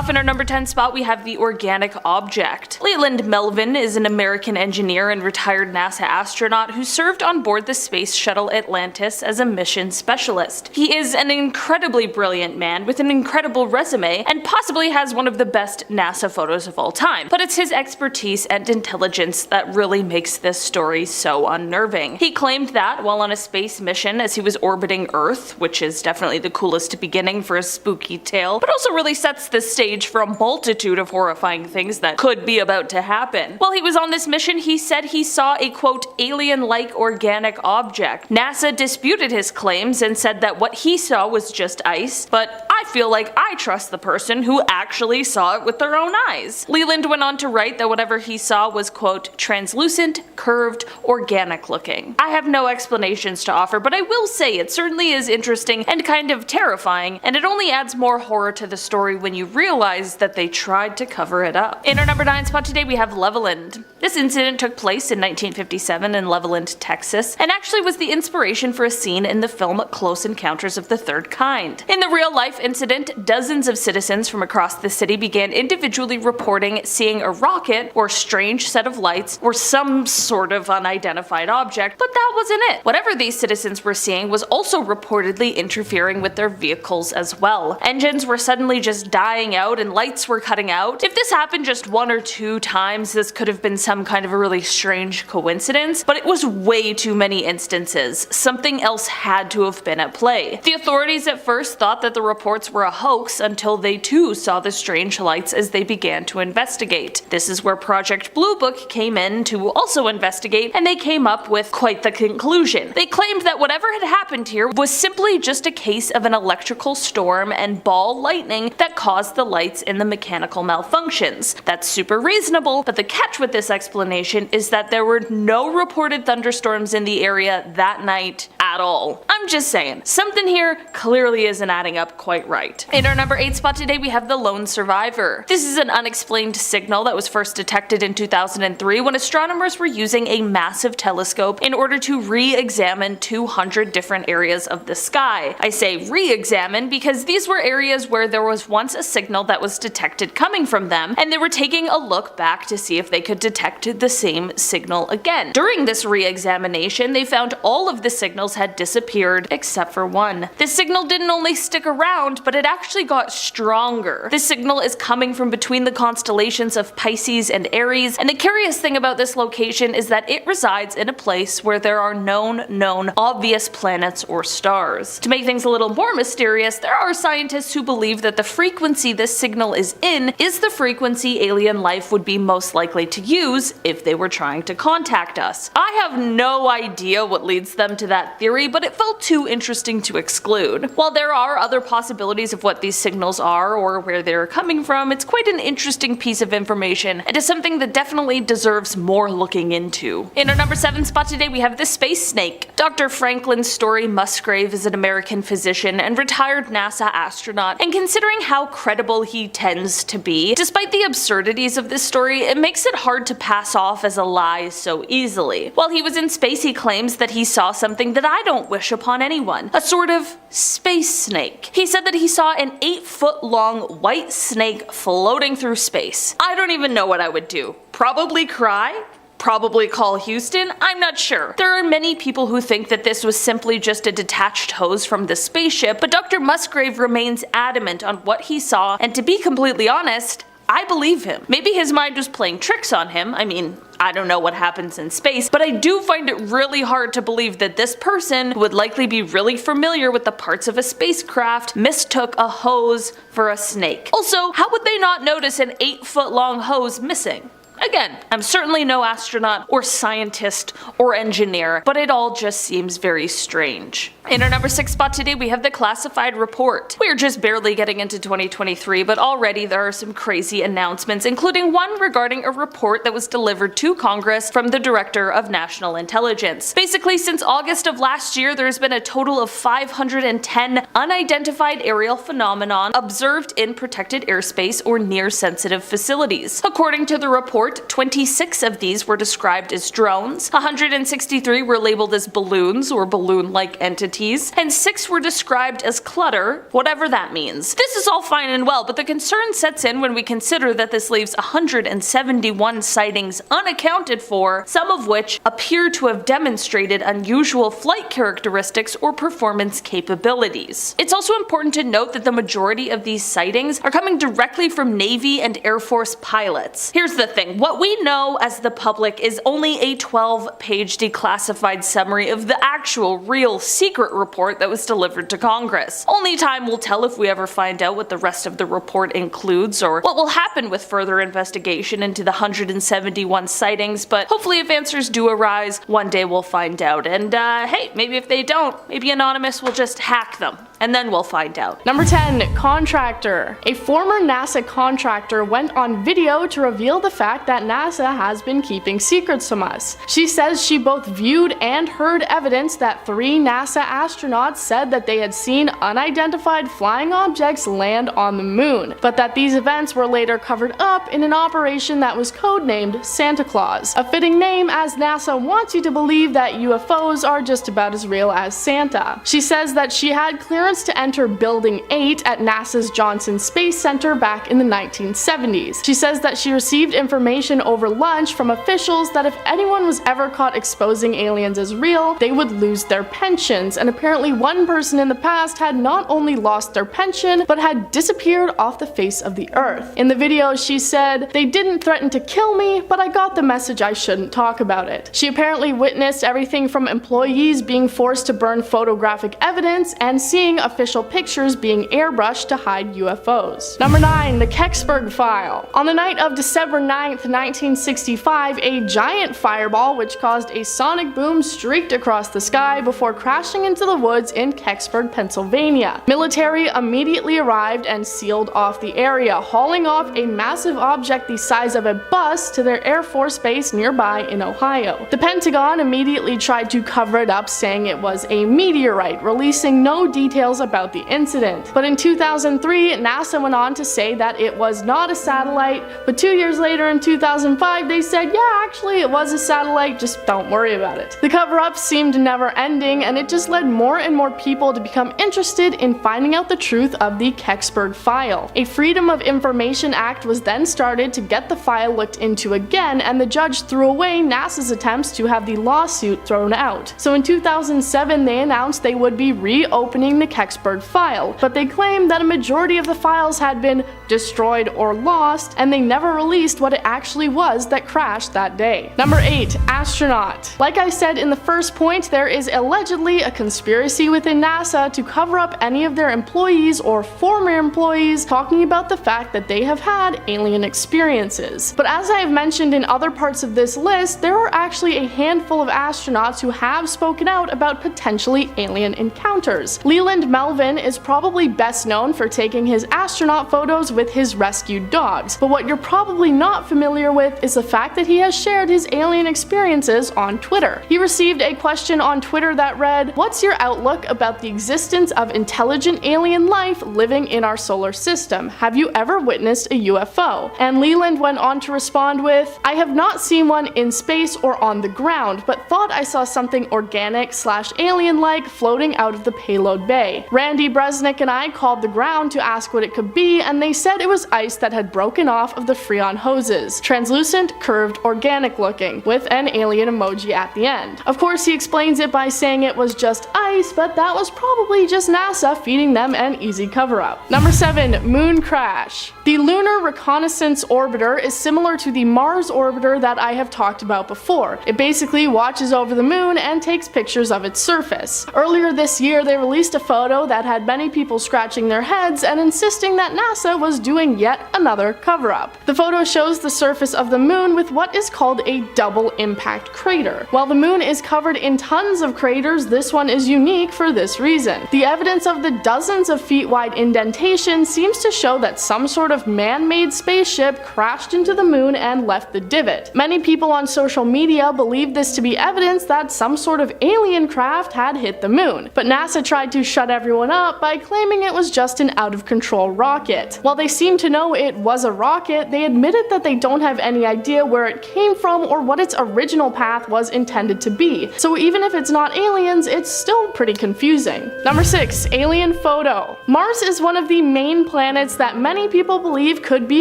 off in our number 10 spot, we have the organic object. Leland Melvin is an American engineer and retired NASA astronaut who served on board the Space Shuttle Atlantis as a mission specialist. He is an incredibly brilliant man with an incredible resume and possibly has one of the best NASA photos of all time, but it's his expertise and intelligence that really makes this story so unnerving. He claimed that while on a space mission as he was orbiting Earth, which is definitely the coolest beginning for a spooky tale, but also really sets the stage for a multitude of horrifying things that could be about to happen. While he was on this mission, he said he saw a quote alien-like organic object. NASA disputed his claims and said that what he saw was just ice, but I feel like I trust the person who actually saw it with their own eyes. Leland went on to write that whatever he saw was quote translucent, curved, organic looking. I have no explanations to offer, but I will say it certainly is interesting and kind of terrifying, and it only adds more horror to the story when you realize that they tried to cover it up. In our number 9 spot today, we have Leveland. This incident took place in 1957 in Leveland, Texas, and actually was the inspiration for a scene in the film Close Encounters of the Third Kind. In the real-life incident, dozens of citizens from across the city began individually reporting seeing a rocket or strange set of lights or some sort of unidentified object, but that wasn't it. Whatever these citizens were seeing was also reportedly interfering with their vehicles as well. Engines were suddenly just dying out and lights were cutting out. If this happened just 1 or 2 times, this could have been some kind of a really strange coincidence, but it was way too many instances. Something else had to have been at play. The authorities at first thought that the reports were a hoax until they too saw the strange lights as they began to investigate. This is where Project Blue Book came in to also investigate, and they came up with quite the conclusion. They claimed that whatever had happened here was simply just a case of an electrical storm and ball lightning that caused the lights in the mechanical malfunctions. That's super reasonable, but the catch with this explanation is that there were no reported thunderstorms in the area that night at all. I'm just saying, something here clearly isn't adding up quite right. In our number 8 spot today, we have the lone survivor. This is an unexplained signal that was first detected in 2003 when astronomers were using a massive telescope in order to re-examine 200 different areas of the sky. I say re-examine because these were areas where there was once a signal that was detected coming from them, and they were taking a look back to see if they could detect the same signal again. During this re-examination, they found all of the signals had disappeared except for one. This signal didn't only stick around, but it actually got stronger. This signal is coming from between the constellations of Pisces and Aries, and the curious thing about this location is that it resides in a place where there are known obvious planets or stars. To make things a little more mysterious, there are scientists who believe that the frequency this signal is in is the frequency alien life would be most likely to use if they were trying to contact us. I have no idea what leads them to that theory, but it felt too interesting to exclude. While there are other possibilities of what these signals are or where they're coming from, it's quite an interesting piece of information and is something that definitely deserves more looking into. In our number 7 spot today, we have the space snake. Dr. Franklin Story Musgrave is an American physician and retired NASA astronaut, and considering how credible he tends to be, despite the absurdities of this story, it makes it hard to pass off as a lie so easily. While he was in space, he claims that he saw something that I don't wish upon anyone, a sort of space snake. He said that he saw an 8-foot-long white snake floating through space. I don't even know what I would do. Probably cry? Probably call Houston? I'm not sure. There are many people who think that this was simply just a detached hose from the spaceship, but Dr. Musgrave remains adamant on what he saw, and to be completely honest, I believe him. Maybe his mind was playing tricks on him. I mean, I don't know what happens in space, but I do find it really hard to believe that this person, who would likely be really familiar with the parts of a spacecraft, mistook a hose for a snake. Also, how would they not notice an 8-foot-long hose missing? Again, I'm certainly no astronaut or scientist or engineer, but it all just seems very strange. In our number 6 spot today, we have the classified report. We're just barely getting into 2023, but already there are some crazy announcements, including one regarding a report that was delivered to Congress from the Director of National Intelligence. Basically, since August of last year, there's been a total of 510 unidentified aerial phenomenon observed in protected airspace or near sensitive facilities. According to the report, report, 26 of these were described as drones, 163 were labeled as balloons or balloon-like entities, and 6 were described as clutter, whatever that means. This is all fine and well, but the concern sets in when we consider that this leaves 171 sightings unaccounted for, some of which appear to have demonstrated unusual flight characteristics or performance capabilities. It's also important to note that the majority of these sightings are coming directly from Navy and Air Force pilots. Here's the thing, what we know as the public is only a 12-page declassified summary of the actual, real, secret report that was delivered to Congress. Only time will tell if we ever find out what the rest of the report includes or what will happen with further investigation into the 171 sightings, but hopefully if answers do arise, one day we'll find out. And hey, maybe if they don't, maybe Anonymous will just hack them, and then we'll find out. Number 10. Contractor. A former NASA contractor went on video to reveal the fact that NASA has been keeping secrets from us. She says she both viewed and heard evidence that 3 NASA astronauts said that they had seen unidentified flying objects land on the moon, but that these events were later covered up in an operation that was codenamed Santa Claus, a fitting name as NASA wants you to believe that UFOs are just about as real as Santa. She says that she had clearance to enter Building 8 at NASA's Johnson Space Center back in the 1970s. She says that she received information over lunch from officials that if anyone was ever caught exposing aliens as real, they would lose their pensions, and apparently one person in the past had not only lost their pension, but had disappeared off the face of the earth. In the video, she said, "They didn't threaten to kill me, but I got the message I shouldn't talk about it." She apparently witnessed everything from employees being forced to burn photographic evidence and seeing official pictures being airbrushed to hide UFOs. Number 9. The Kecksburg File. On the night of December 9th, 1965, a giant fireball which caused a sonic boom streaked across the sky before crashing into the woods in Kecksburg, Pennsylvania. Military immediately arrived and sealed off the area, hauling off a massive object the size of a bus to their Air Force base nearby in Ohio. The Pentagon immediately tried to cover it up, saying it was a meteorite, releasing no details about the incident. But in 2003, NASA went on to say that it was not a satellite, but 2 years later in 2005 they said, yeah, actually it was a satellite, just don't worry about it. The cover-up seemed never ending, and it just led more and more people to become interested in finding out the truth of the Kecksburg file. A Freedom of Information Act was then started to get the file looked into again, and the judge threw away NASA's attempts to have the lawsuit thrown out. So in 2007 they announced they would be reopening the Kecksburg file, but they claimed that a majority of the files had been destroyed or lost, and they never released what it actually was that crashed that day. Number 8. Astronaut. Like I said in the first point, there is allegedly a conspiracy within NASA to cover up any of their employees or former employees talking about the fact that they have had alien experiences. But as I have mentioned in other parts of this list, there are actually a handful of astronauts who have spoken out about potentially alien encounters. Leland Melvin is probably best known for taking his astronaut photos with his rescued dogs, but what you're probably not familiar with is the fact that he has shared his alien experiences on Twitter. He received a question on Twitter that read, "What's your outlook about the existence of intelligent alien life living in our solar system? Have you ever witnessed a UFO?" And Leland went on to respond with, "I have not seen one in space or on the ground, but thought I saw something organic/alien-like floating out of the payload bay. Randy Bresnick and I called the ground to ask what it could be, and they said it was ice that had broken off of the Freon hoses. Translucent, curved, organic looking, with an alien emoji at the end. Of course, he explains it by saying it was just ice, but that was probably just NASA feeding them an easy cover-up. Number 7. Moon crash. The Lunar Reconnaissance Orbiter is similar to the Mars Orbiter that I have talked about before. It basically watches over the moon and takes pictures of its surface. Earlier this year, they released a photo that had many people scratching their heads and insisting that NASA was doing yet another cover-up. The photo shows the surface of the moon with what is called a double impact crater. While the moon is covered in tons of craters, this one is unique for this reason. The evidence of the dozens of feet wide indentation seems to show that some sort of man-made spaceship crashed into the moon and left the divot. Many people on social media believe this to be evidence that some sort of alien craft had hit the moon, but NASA tried to shut everyone up by claiming it was just an out-of-control rocket. While they seem to know it was a rocket, they admitted that they don't have any idea where it came from or what its original path was intended to be. So even if it's not aliens, it's still pretty confusing. Number 6. Alien photo. Mars is one of the main planets that many people believe could be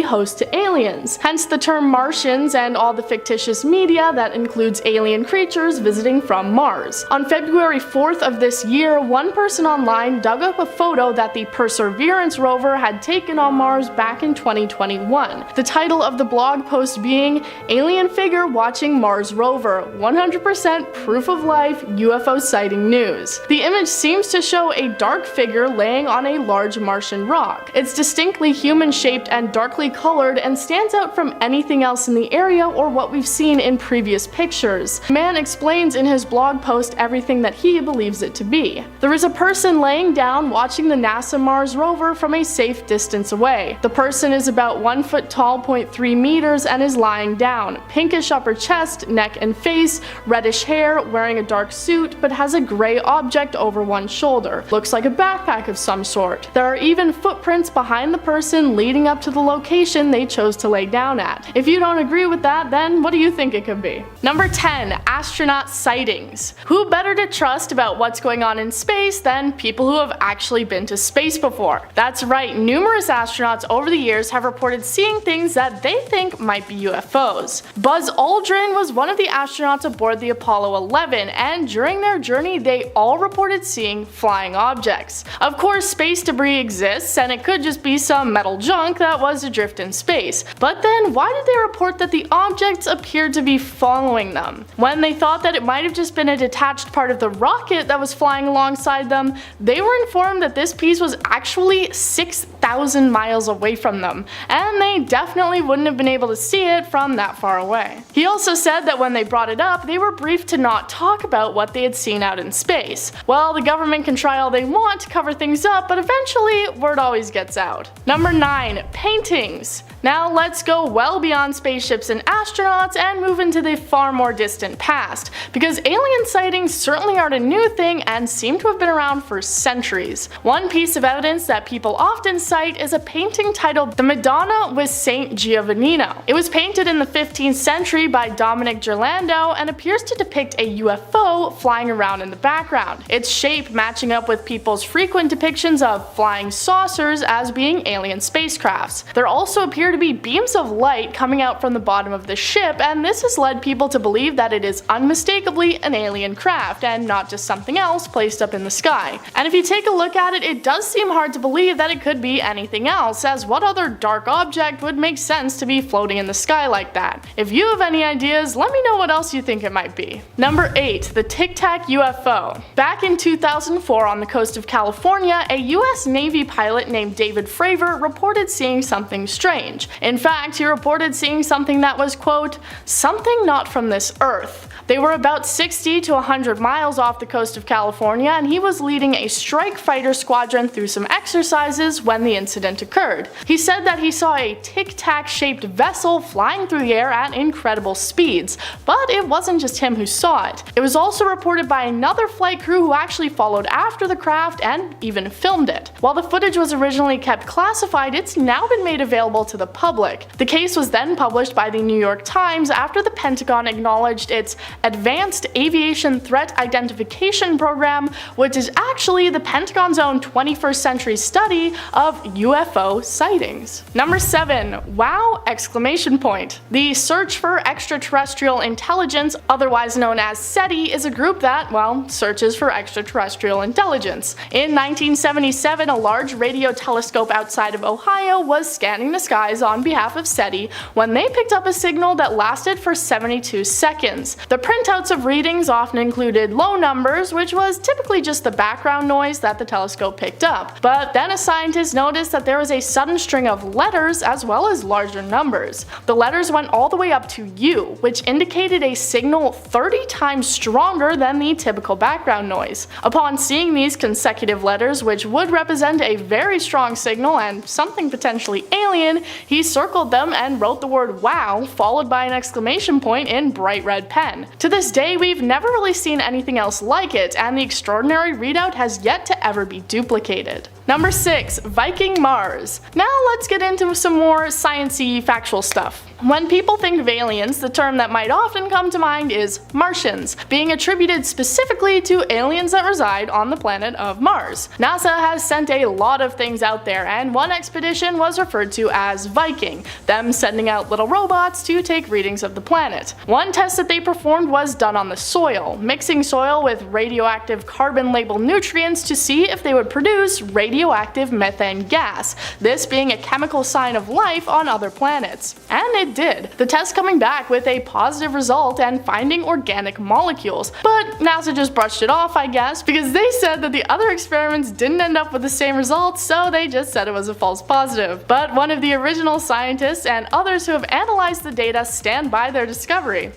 host to aliens, hence the term Martians and all the fictitious media that includes alien creatures visiting from Mars. On February 4th of this year, one person online dug up a photo that the Perseverance rover had taken on Mars back in 2021. The title of the blog post being "Alien Figure Watching Mars Rover, 100% Proof of Life UFO Sighting News." The image seems to show a dark figure laying on a large Martian rock. It's distinctly human-shaped and darkly colored and stands out from anything else in the area or what we've seen in previous pictures. The man explains in his blog post everything that he believes it to be. There is a person laying down watching the NASA Mars rover from a safe distance away. The person is about 1 foot tall, 0.3 meters, and is lying down. Pinkish upper chest, neck and face, reddish hair, wearing a dark suit, but has a gray object over one shoulder. Looks like a backpack of some sort. There are even footprints behind the person leading up to the location they chose to lay down at. If you don't agree with that, then what do you think it could be? Number 10. Astronaut sightings. Who better to trust about what's going on in space than people who have actually been to space before? That's right, numerous astronauts over the years have reported seeing things that they think might be UFOs. Buzz Aldrin was one of the astronauts aboard the Apollo 11, and during their journey they all reported seeing flying objects. Of course, space debris exists, and it could just be some metal junk that was adrift in space. But then why did they report that the objects appeared to be following them? When they thought that it might have just been a detached part of the rocket that was flying alongside them, they were informed that this piece was actually 6,000 miles away from them, and they definitely wouldn't have been able to see it from that far away. He also said that when they brought it up, they were briefed to not talk about what they had seen out in space. Well, the government can try all they want to cover things up, but eventually word always gets out. Number 9. Paintings. Now let's go well beyond spaceships and astronauts and move into the far more distant past, because alien sightings certainly aren't a new thing and seem to have been around for centuries. One piece of evidence that people often cite is a painting titled "The Madonna with Saint Giovannino." It was painted in the 15th century by Dominic Ghirlandaio and appears to depict a UFO flying around in the background, its shape matching up with people's frequent depictions of flying saucers as being alien spacecrafts. There also appear to be beams of light coming out from the bottom of the ship, and this has led people to believe that it is unmistakably an alien craft and not just something else placed up in the sky. And if you take a look at it, it does seem hard to believe that it could be anything else, as what other dark object would make sense to be floating in the sky like that? If you have any ideas, let me know what else you think it might be. Number 8. The Tic Tac UFO. Back in 2004 on the coast of California, a US Navy pilot named David Fravor reported seeing something strange. In fact, he reported seeing something that was, quote, "something not from this earth." They were about 60 to 100 miles off the coast of California, and he was leading a strike fighter squadron through some exercises when the incident occurred. He said that he saw a tic-tac shaped vessel flying through the air at incredible speeds, but it wasn't just him who saw it. It was also reported by another flight crew who actually followed after the craft and even filmed it. While the footage was originally kept classified, it's now been made available to the public. The case was then published by the New York Times after the Pentagon acknowledged its Advanced Aviation Threat Identification Program, which is actually the Pentagon's own 21st century study of UFO sightings. Number 7. Wow! Exclamation point. The Search for Extraterrestrial Intelligence, otherwise known as SETI, is a group that, well, searches for extraterrestrial intelligence. In 1977, a large radio telescope outside of Ohio was scanning the skies on behalf of SETI when they picked up a signal that lasted for 72 seconds. The printouts of readings often included low numbers, which was typically just the background noise that the telescope picked up. But then a scientist noticed that there was a sudden string of letters as well as larger numbers. The letters went all the way up to U, which indicated a signal 30 times stronger than the typical background noise. Upon seeing these consecutive letters, which would represent a very strong signal and something potentially alien, he circled them and wrote the word "wow" followed by an exclamation point in bright red pen. To this day, we've never really seen anything else like it, and the extraordinary readout has yet to ever be duplicated. Number 6. Viking Mars. Now let's get into some more sciencey factual stuff. When people think of aliens, the term that might often come to mind is Martians, being attributed specifically to aliens that reside on the planet of Mars. NASA has sent a lot of things out there, and one expedition was referred to as Viking, them sending out little robots to take readings of the planet. One test that they performed was done on the soil, mixing soil with radioactive carbon-labeled nutrients to see if they would produce radioactive methane gas, this being a chemical sign of life on other planets. And it did, the test coming back with a positive result and finding organic molecules, but NASA just brushed it off, I guess, because they said that the other experiments didn't end up with the same results, so they just said it was a false positive. But one of the original scientists and others who have analyzed the data stand by their discovery,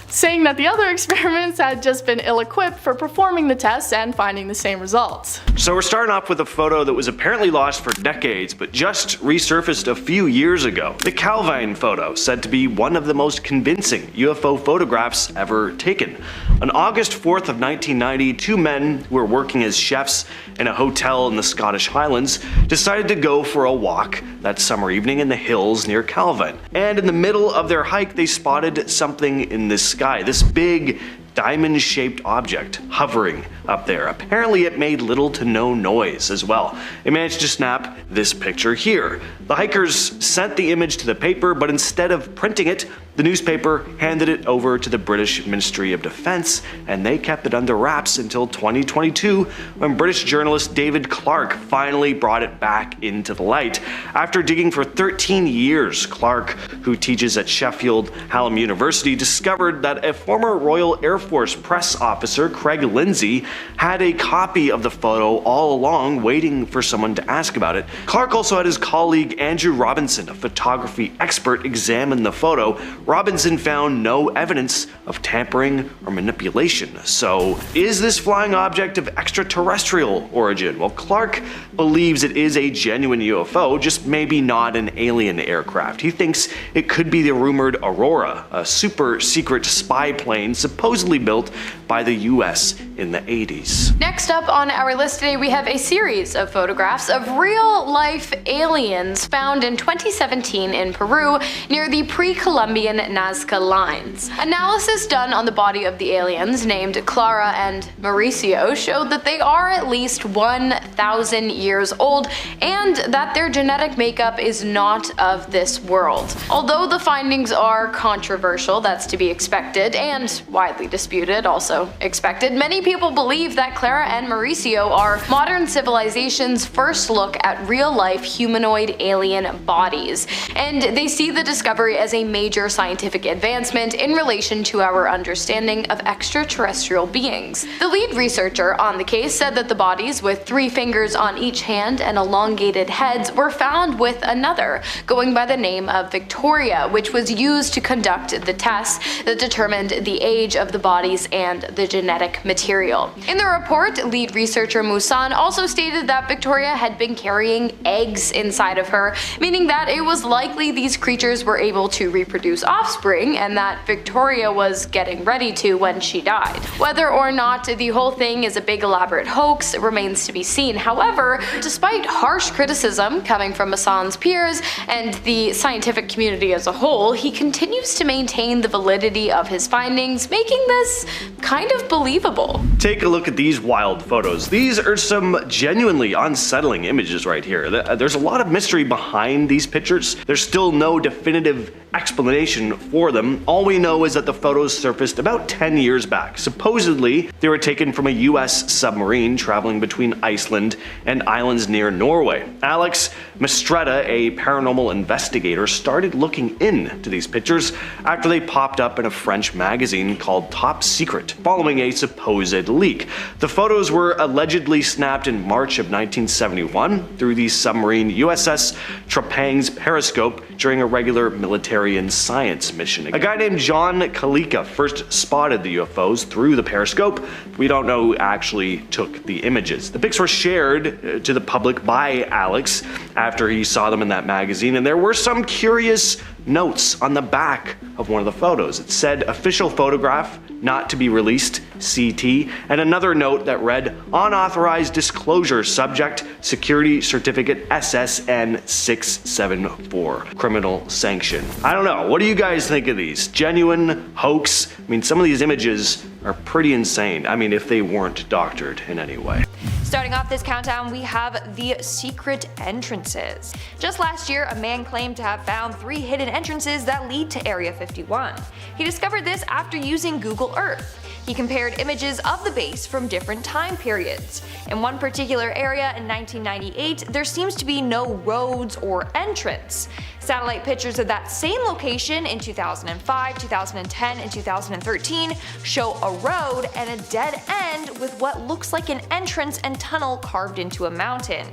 saying that the other experiments had just been ill-equipped for performing the tests and finding the same results. So we're starting off with a photo that was apparently lost for decades, but just resurfaced a few years ago. The Calvine photo, said to be one of the most convincing UFO photographs ever taken. On August 4th of 1990, two men who were working as chefs in a hotel in the Scottish Highlands decided to go for a walk that summer evening in the hills near Calvine. And in the middle of their hike, they spotted something in the sky, this big diamond-shaped object hovering up there. Apparently it made little to no noise as well. They managed to snap this picture here. The hikers sent the image to the paper, but instead of printing it, the newspaper handed it over to the British Ministry of Defence, and they kept it under wraps until 2022, when British journalist David Clarke finally brought it back into the light. After digging for 13 years, Clarke, who teaches at Sheffield Hallam University, discovered that a former Royal Air Force press officer, Craig Lindsay, had a copy of the photo all along, waiting for someone to ask about it. Clarke also had his colleague Andrew Robinson, a photography expert, examine the photo. Robinson found no evidence of tampering or manipulation. So, is this flying object of extraterrestrial origin? Well, Clarke believes it is a genuine UFO, just maybe not an alien aircraft. He thinks it could be the rumored Aurora, a super secret spy plane supposedly built by the US in the 80s. Next up on our list today, we have a series of photographs of real-life aliens found in 2017 in Peru near the pre-Columbian Nazca lines. Analysis done on the body of the aliens, named Clara and Mauricio, showed that they are at least 1,000 years old and that their genetic makeup is not of this world. Although the findings are controversial, that's to be expected, and widely disputed, also expected, many people believe that Clara and Mauricio are modern civilization's first look at real-life humanoid alien bodies, and they see the discovery as a major scientific advancement in relation to our understanding of extraterrestrial beings. The lead researcher on the case said that the bodies, with 3 fingers on each hand and elongated heads, were found with another, going by the name of Victoria, which was used to conduct the tests that determined the age of the bodies and the genetic material. In the report, lead researcher Musan also stated that Victoria had been carrying eggs inside of her, meaning that it was likely these creatures were able to reproduce offspring and that Victoria was getting ready to when she died. Whether or not the whole thing is a big elaborate hoax remains to be seen. However, despite harsh criticism coming from Musan's peers and the scientific community as a whole, he continues to maintain the validity of his findings, making this kind of believable. Take a look at these wild photos. These are some genuinely unsettling images right here. There's a lot of mystery behind these pictures. There's still no definitive explanation for them. All we know is that the photos surfaced about 10 years back. Supposedly, they were taken from a US submarine traveling between Iceland and islands near Norway. Alex Mistretta, a paranormal investigator, started looking into these pictures after they popped up in a French magazine called Top Secret, following a supposed leak. The photos were allegedly snapped in March of 1971 through the submarine USS Trepang's periscope during a regular military and science mission. A guy named John Kalika first spotted the UFOs through the periscope. We don't know who actually took the images. The pics were shared to the public by Alex after he saw them in that magazine, and there were some curious notes on the back of one of the photos. It said official photograph, not to be released, CT, and another note that read unauthorized disclosure subject security certificate SSN 674 criminal sanction. I don't know, what do you guys think of these? Genuine, hoax? I mean, some of these images are pretty insane. I mean, if they weren't doctored in any way. Starting off this countdown, we have the secret entrances. Just last year, a man claimed to have found 3 hidden entrances that lead to Area 51. He discovered this after using Google Earth. He compared images of the base from different time periods. In one particular area in 1998, there seems to be no roads or entrance. Satellite pictures of that same location in 2005, 2010, and 2013 show a road and a dead end with what looks like an entrance and tunnel carved into a mountain.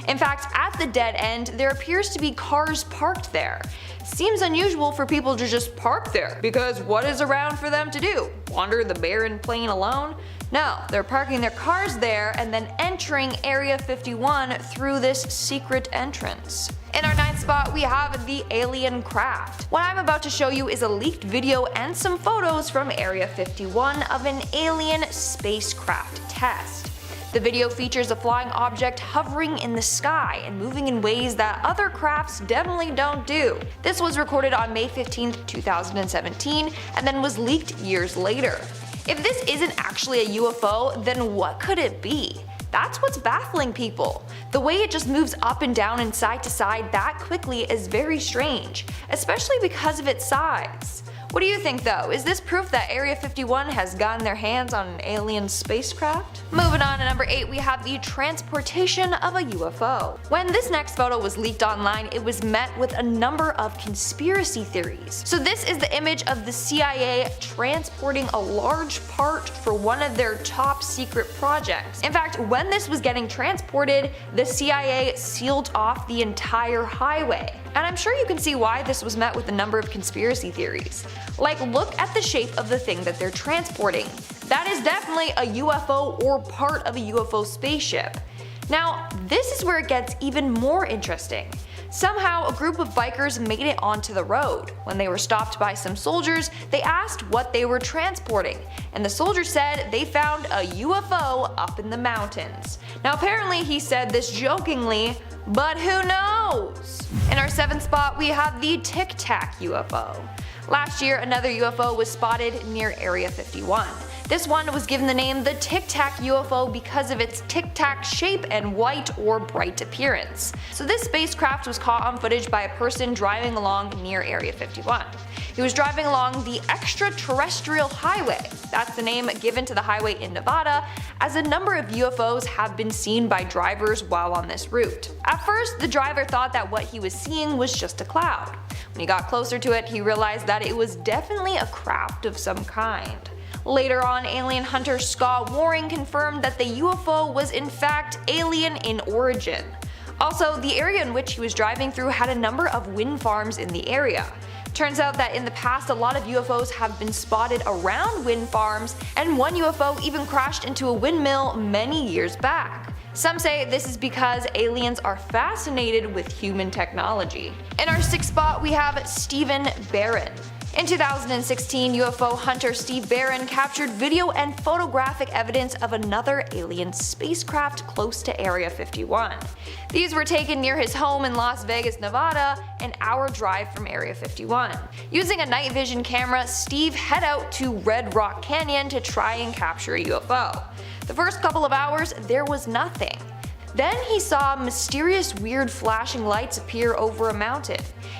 In fact, at the dead end, there appears to be cars parked there. Seems unusual for people to just park there, because what is around for them to do? Wander the barren plain alone? No, they're parking their cars there and then entering Area 51 through this secret entrance. In our 9th spot, we have the alien craft. What I'm about to show you is a leaked video and some photos from Area 51 of an alien spacecraft test. The video features a flying object hovering in the sky and moving in ways that other crafts definitely don't do. This was recorded on May 15, 2017, and then was leaked years later. If this isn't actually a UFO, then what could it be? That's what's baffling people. The way it just moves up and down and side to side that quickly is very strange, especially because of its size. What do you think though? Is this proof that Area 51 has gotten their hands on an alien spacecraft? Moving on to number 8, we have the transportation of a UFO. When this next photo was leaked online, it was met with a number of conspiracy theories. So this is the image of the CIA transporting a large part for one of their top secret projects. In fact, when this was getting transported, the CIA sealed off the entire highway. And I'm sure you can see why this was met with a number of conspiracy theories. Like, look at the shape of the thing that they're transporting. That is definitely a UFO or part of a UFO spaceship. Now, this is where it gets even more interesting. Somehow, a group of bikers made it onto the road. When they were stopped by some soldiers, they asked what they were transporting, and the soldier said they found a UFO up in the mountains. Now apparently he said this jokingly, but who knows? In our 7th spot, we have the Tic Tac UFO. Last year, another UFO was spotted near Area 51. This one was given the name the Tic Tac UFO because of its tic tac shape and white or bright appearance. So this spacecraft was caught on footage by a person driving along near Area 51. He was driving along the extraterrestrial highway. That's the name given to the highway in Nevada, as a number of UFOs have been seen by drivers while on this route. At first, the driver thought that what he was seeing was just a cloud. When he got closer to it, he realized that it was definitely a craft of some kind. Later on, alien hunter Scott Waring confirmed that the UFO was in fact alien in origin. Also, the area in which he was driving through had a number of wind farms in the area. Turns out that in the past, a lot of UFOs have been spotted around wind farms, and one UFO even crashed into a windmill many years back. Some say this is because aliens are fascinated with human technology. In our 6th spot, we have Stephen Barron. In 2016, UFO hunter Steve Barron captured video and photographic evidence of another alien spacecraft close to Area 51. These were taken near his home in Las Vegas, Nevada, an hour drive from Area 51. Using a night vision camera, Steve head out to Red Rock Canyon to try and capture a UFO. The first couple of hours, there was nothing. Then he saw mysterious weird flashing lights appear over a mountain.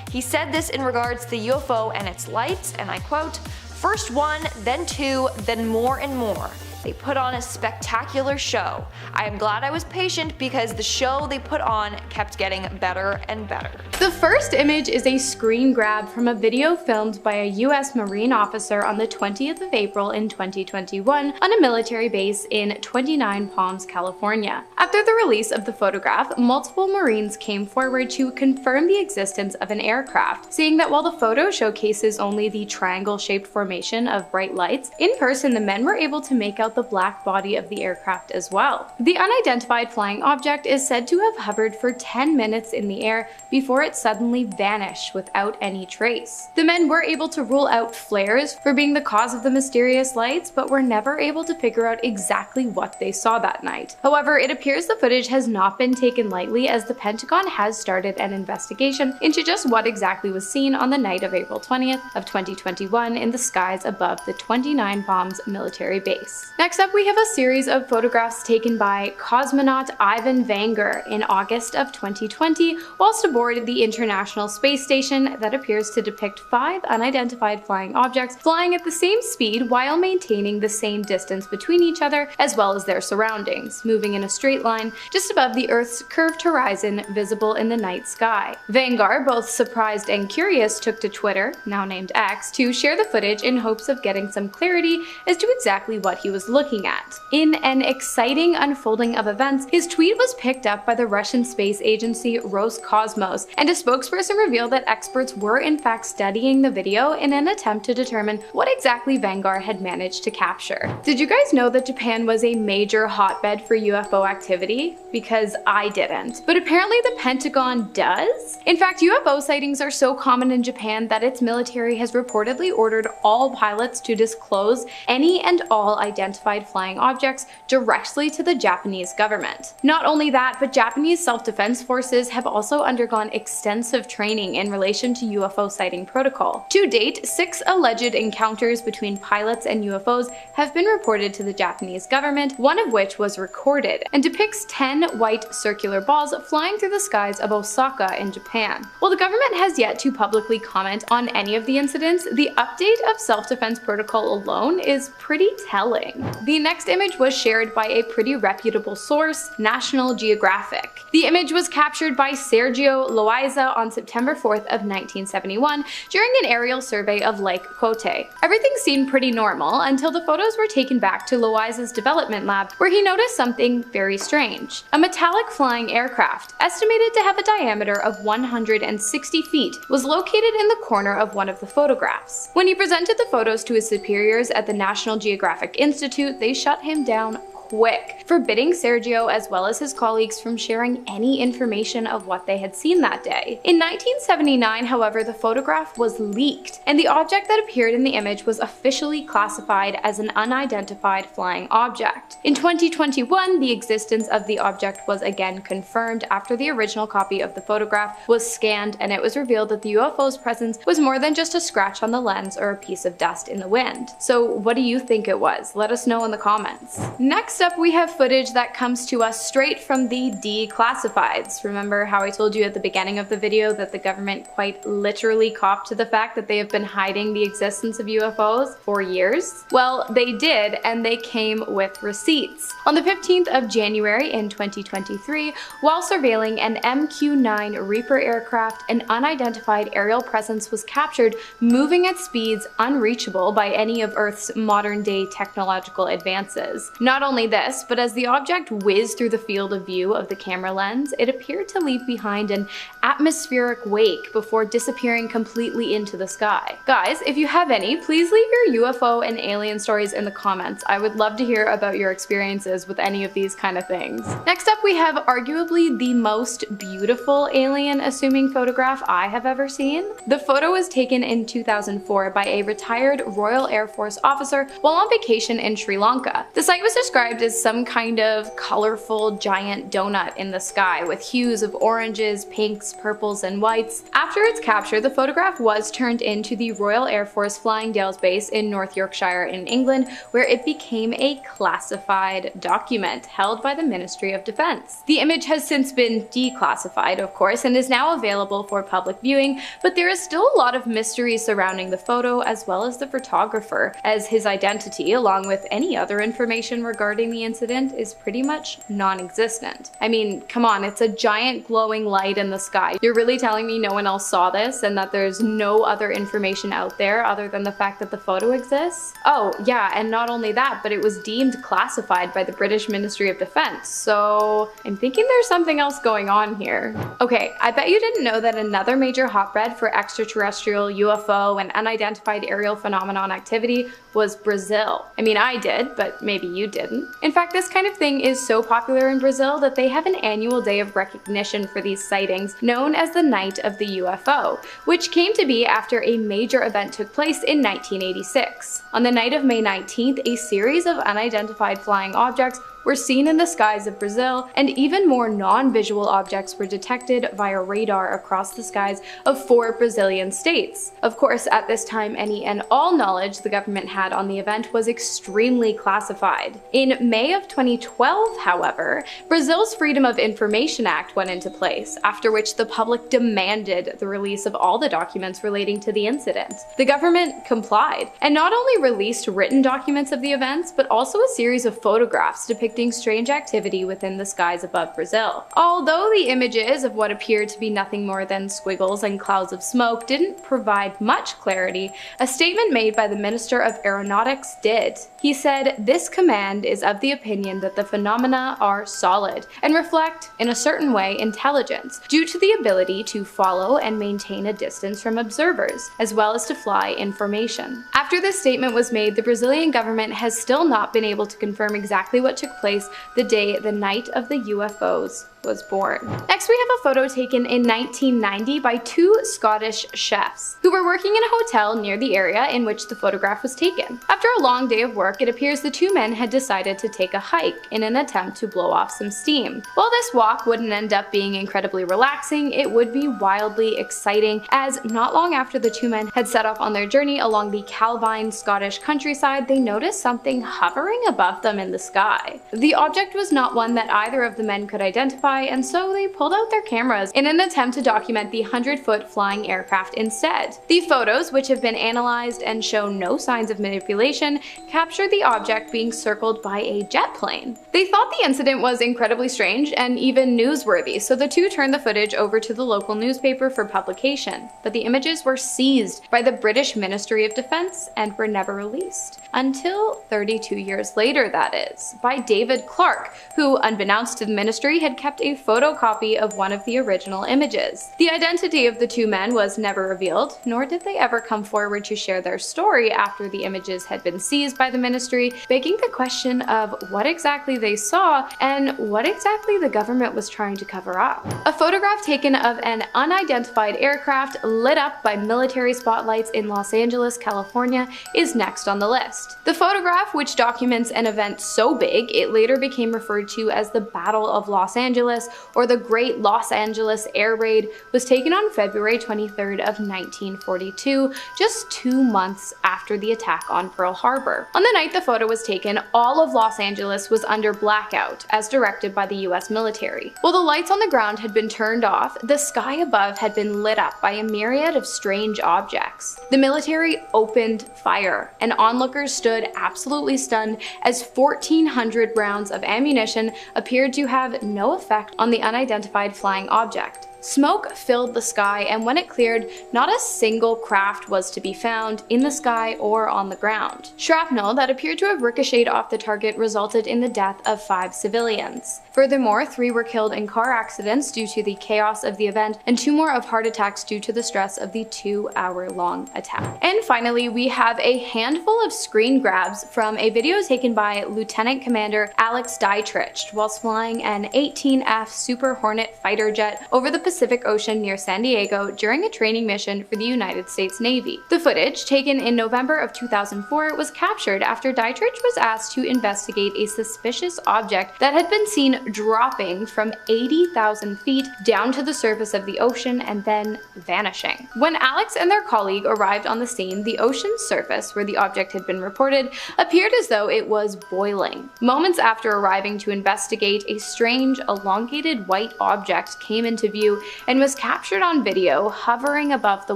He said this in regards to the UFO and its lights, and I quote, "First one, then two, then more and more. They put on a spectacular show. I am glad I was patient because the show they put on kept getting better and better." The first image is a screen grab from a video filmed by a US Marine officer on the 20th of April in 2021 on a military base in 29 Palms, California. After the release of the photograph, multiple Marines came forward to confirm the existence of an aircraft, saying that while the photo showcases only the triangle-shaped formation of bright lights, in person the men were able to make out out the black body of the aircraft as well. The unidentified flying object is said to have hovered for 10 minutes in the air before it suddenly vanished without any trace. The men were able to rule out flares for being the cause of the mysterious lights, but were never able to figure out exactly what they saw that night. However, it appears the footage has not been taken lightly, as the Pentagon has started an investigation into just what exactly was seen on the night of April 20th of 2021 in the skies above the 29 Palms military base. Next up, we have a series of photographs taken by cosmonaut Ivan Vanger in August of 2020 whilst aboard the International Space Station that appears to depict 5 unidentified flying objects flying at the same speed while maintaining the same distance between each other as well as their surroundings, moving in a straight line just above the Earth's curved horizon visible in the night sky. Vangar, both surprised and curious, took to Twitter, now named X, to share the footage in hopes of getting some clarity as to exactly what he was looking at. In an exciting unfolding of events, his tweet was picked up by the Russian space agency Roscosmos, and a spokesperson revealed that experts were in fact studying the video in an attempt to determine what exactly Vangar had managed to capture. Did you guys know that Japan was a major hotbed for UFO activity? Because I didn't. But apparently the Pentagon does? In fact, UFO sightings are so common in Japan that its military has reportedly ordered all pilots to disclose any and all identified flying objects directly to the Japanese government. Not only that, but Japanese self-defense forces have also undergone extensive training in relation to UFO sighting protocol. To date, 6 alleged encounters between pilots and UFOs have been reported to the Japanese government, one of which was recorded, and depicts 10 white circular balls flying through the skies of Osaka in Japan. While the government has yet to publicly comment on any of the incidents, the update of self-defense protocol alone is pretty telling. The next image was shared by a pretty reputable source, National Geographic. The image was captured by Sergio Loaiza on September 4th of 1971 during an aerial survey of Lake Cote. Everything seemed pretty normal until the photos were taken back to Loaiza's development lab, where he noticed something very strange. A metallic flying aircraft, estimated to have a diameter of 160 feet, was located in the corner of one of the photographs. When he presented the photos to his superiors at the National Geographic Institute, they shut him down quick, forbidding Sergio as well as his colleagues from sharing any information of what they had seen that day. In 1979, however, the photograph was leaked, and the object that appeared in the image was officially classified as an unidentified flying object. In 2021, the existence of the object was again confirmed after the original copy of the photograph was scanned, and it was revealed that the UFO's presence was more than just a scratch on the lens or a piece of dust in the wind. So what do you think it was? Let us know in the comments. Next up, we have footage that comes to us straight from the declassifieds. Remember how I told you at the beginning of the video that the government quite literally copped to the fact that they have been hiding the existence of UFOs for years? Well, they did, and they came with receipts. On the 15th of January in 2023, while surveilling an MQ-9 Reaper aircraft, an unidentified aerial presence was captured moving at speeds unreachable by any of Earth's modern-day technological advances. Not only this, but as the object whizzed through the field of view of the camera lens, it appeared to leave behind an atmospheric wake before disappearing completely into the sky. Guys, if you have any, please leave your UFO and alien stories in the comments. I would love to hear about your experiences with any of these kind of things. Next up, we have arguably the most beautiful alien-assuming photograph I have ever seen. The photo was taken in 2004 by a retired Royal Air Force officer while on vacation in Sri Lanka. The site was described as some kind of colorful giant donut in the sky with hues of oranges, pinks, purples, and whites. After its capture, the photograph was turned into the Royal Air Force Flying Dales base in North Yorkshire in England, where it became a classified document held by the Ministry of Defense. The image has since been declassified, of course, and is now available for public viewing, but there is still a lot of mystery surrounding the photo as well as the photographer, as his identity, along with any other information regarding regarding the incident is pretty much non-existent. I mean, come on, it's a giant glowing light in the sky. You're really telling me no one else saw this and that there's no other information out there other than the fact that the photo exists? Oh, yeah, and not only that, but it was deemed classified by the British Ministry of Defense, so I'm thinking there's something else going on here. Okay, I bet you didn't know that another major hotbed for extraterrestrial, UFO, and unidentified aerial phenomenon activity was Brazil. I mean, I did, but maybe you didn't. In fact, this kind of thing is so popular in Brazil that they have an annual day of recognition for these sightings known as the Night of the UFO, which came to be after a major event took place in 1986. On the night of May 19th, a series of unidentified flying objects were seen in the skies of Brazil, and even more non-visual objects were detected via radar across the skies of 4 Brazilian states. Of course, at this time, any and all knowledge the government had on the event was extremely classified. In May of 2012, however, Brazil's Freedom of Information Act went into place, after which the public demanded the release of all the documents relating to the incident. The government complied, and not only released written documents of the events, but also a series of photographs depicting strange activity within the skies above Brazil. Although the images of what appeared to be nothing more than squiggles and clouds of smoke didn't provide much clarity, a statement made by the Minister of Aeronautics did. He said, "This command is of the opinion that the phenomena are solid and reflect, in a certain way, intelligence, due to the ability to follow and maintain a distance from observers, as well as to fly information." After this statement was made, the Brazilian government has still not been able to confirm exactly what took place the day the Night of the UFOs was born. Next, we have a photo taken in 1990 by 2 Scottish chefs who were working in a hotel near the area in which the photograph was taken. After a long day of work, it appears the 2 men had decided to take a hike in an attempt to blow off some steam. While this walk wouldn't end up being incredibly relaxing, it would be wildly exciting, as not long after the 2 men had set off on their journey along the Calvine Scottish countryside, they noticed something hovering above them in the sky. The object was not one that either of the men could identify, and so they pulled out their cameras in an attempt to document the 100-foot flying aircraft instead. The photos, which have been analyzed and show no signs of manipulation, captured the object being circled by a jet plane. They thought the incident was incredibly strange and even newsworthy, so the 2 turned the footage over to the local newspaper for publication, but the images were seized by the British Ministry of Defense and were never released. Until 32 years later, that is, by David Clark, who, unbeknownst to the ministry, had kept a photocopy of one of the original images. The identity of the 2 men was never revealed, nor did they ever come forward to share their story after the images had been seized by the ministry, begging the question of what exactly they saw and what exactly the government was trying to cover up. A photograph taken of an unidentified aircraft lit up by military spotlights in Los Angeles, California, is next on the list. The photograph, which documents an event so big it later became referred to as the Battle of Los Angeles or the Great Los Angeles Air Raid, was taken on February 23rd of 1942, just 2 months after the attack on Pearl Harbor. On the night the photo was taken, all of Los Angeles was under blackout, as directed by the US military. While the lights on the ground had been turned off, the sky above had been lit up by a myriad of strange objects. The military opened fire, and onlookers stood absolutely stunned as 1,400 rounds of ammunition appeared to have no effect on the unidentified flying object. Smoke filled the sky, and when it cleared, not a single craft was to be found in the sky or on the ground. Shrapnel that appeared to have ricocheted off the target resulted in the death of 5 civilians. Furthermore, 3 were killed in car accidents due to the chaos of the event, and 2 more of heart attacks due to the stress of the 2-hour-long attack. And finally, we have a handful of screen grabs from a video taken by Lieutenant Commander Alex Dietrich whilst flying an 18F Super Hornet fighter jet over the Pacific Ocean near San Diego during a training mission for the United States Navy. The footage, taken in November of 2004, was captured after Dietrich was asked to investigate a suspicious object that had been seen dropping from 80,000 feet down to the surface of the ocean and then vanishing. When Alex and their colleague arrived on the scene, the ocean's surface, where the object had been reported, appeared as though it was boiling. Moments after arriving to investigate, a strange, elongated white object came into view and was captured on video hovering above the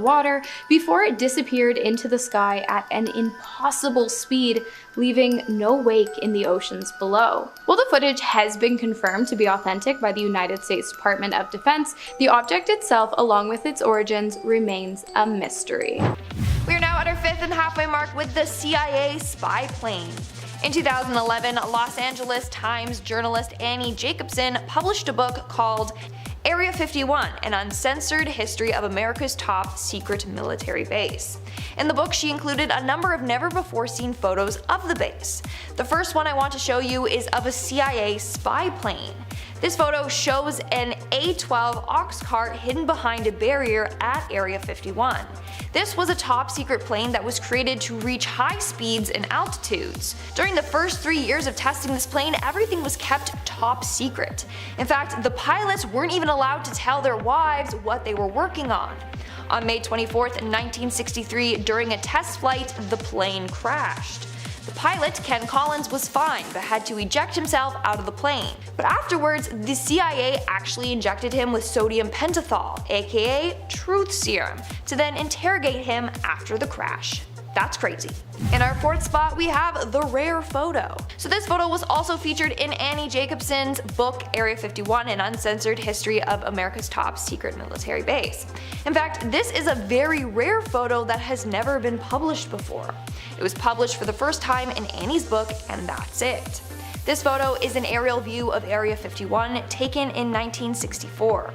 water before it disappeared into the sky at an impossible speed, leaving no wake in the oceans below. While the footage has been confirmed to be authentic by the United States Department of Defense, the object itself, along with its origins, remains a mystery. We are now at our 5th and halfway mark with the CIA spy plane. In 2011, Los Angeles Times journalist Annie Jacobson published a book called Area 51, An Uncensored History of America's Top Secret Military Base. In the book, she included a number of never-before-seen photos of the base. The first one I want to show you is of a CIA spy plane. This photo shows an A-12 ox cart hidden behind a barrier at Area 51. This was a top secret plane that was created to reach high speeds and altitudes. During the first 3 years of testing this plane, everything was kept top secret. In fact, the pilots weren't even allowed to tell their wives what they were working on. On May 24, 1963, during a test flight, the plane crashed. The pilot, Ken Collins, was fine but had to eject himself out of the plane. But afterwards, the CIA actually injected him with sodium pentothal, aka truth serum, to then interrogate him after the crash. That's crazy. In our 4th spot, we have the rare photo. So this photo was also featured in Annie Jacobson's book Area 51, An Uncensored History of America's Top Secret Military Base. In fact, this is a very rare photo that has never been published before. It was published for the first time in Annie's book, and that's it. This photo is an aerial view of Area 51 taken in 1964.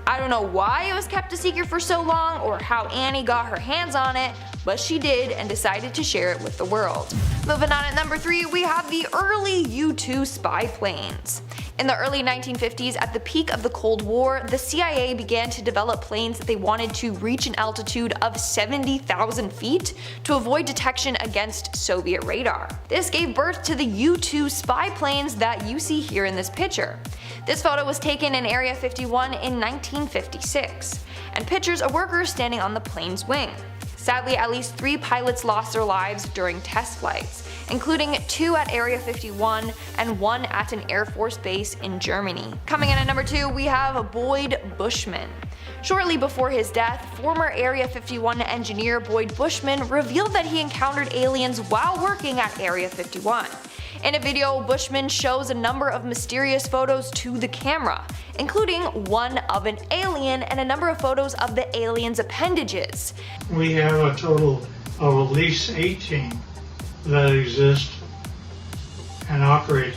I don't know why it was kept a secret for so long or how Annie got her hands on it, but she did and decided to share it with the world. Moving on at number 3, we have the early U-2 spy planes. In the early 1950s, at the peak of the Cold War, the CIA began to develop planes that they wanted to reach an altitude of 70,000 feet to avoid detection against Soviet radar. This gave birth to the U-2 spy planes that you see here in this picture. This photo was taken in Area 51 in 1956, and pictures of workers standing on the plane's wing. Sadly, at least 3 pilots lost their lives during test flights, including 2 at Area 51 and 1 at an Air Force base in Germany. Coming in at number 2, we have Boyd Bushman. Shortly before his death, former Area 51 engineer Boyd Bushman revealed that he encountered aliens while working at Area 51. In a video, Bushman shows a number of mysterious photos to the camera, including one of an alien and a number of photos of the alien's appendages. We have a total of at least 18 that exist and operate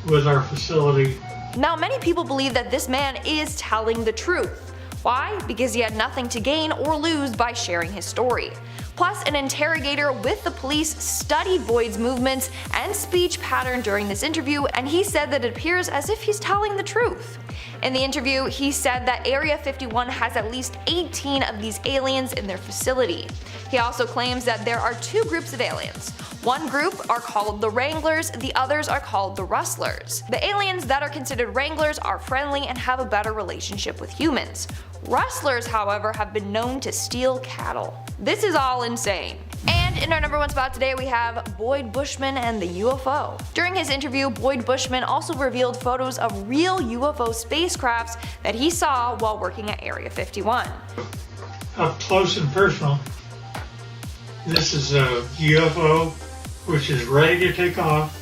with our facility. Now, many people believe that this man is telling the truth. Why? Because he had nothing to gain or lose by sharing his story. Plus, an interrogator with the police studied Boyd's movements and speech pattern during this interview, and he said that it appears as if he's telling the truth. In the interview, he said that Area 51 has at least 18 of these aliens in their facility. He also claims that there are 2 groups of aliens. One group are called the Wranglers, the others are called the Rustlers. The aliens that are considered Wranglers are friendly and have a better relationship with humans. Rustlers, however, have been known to steal cattle. This is all insane. And in our number 1 spot today, we have Boyd Bushman and the UFO. During his interview, Boyd Bushman also revealed photos of real UFO spacecrafts that he saw while working at Area 51. Up close and personal, this is a UFO which is ready to take off.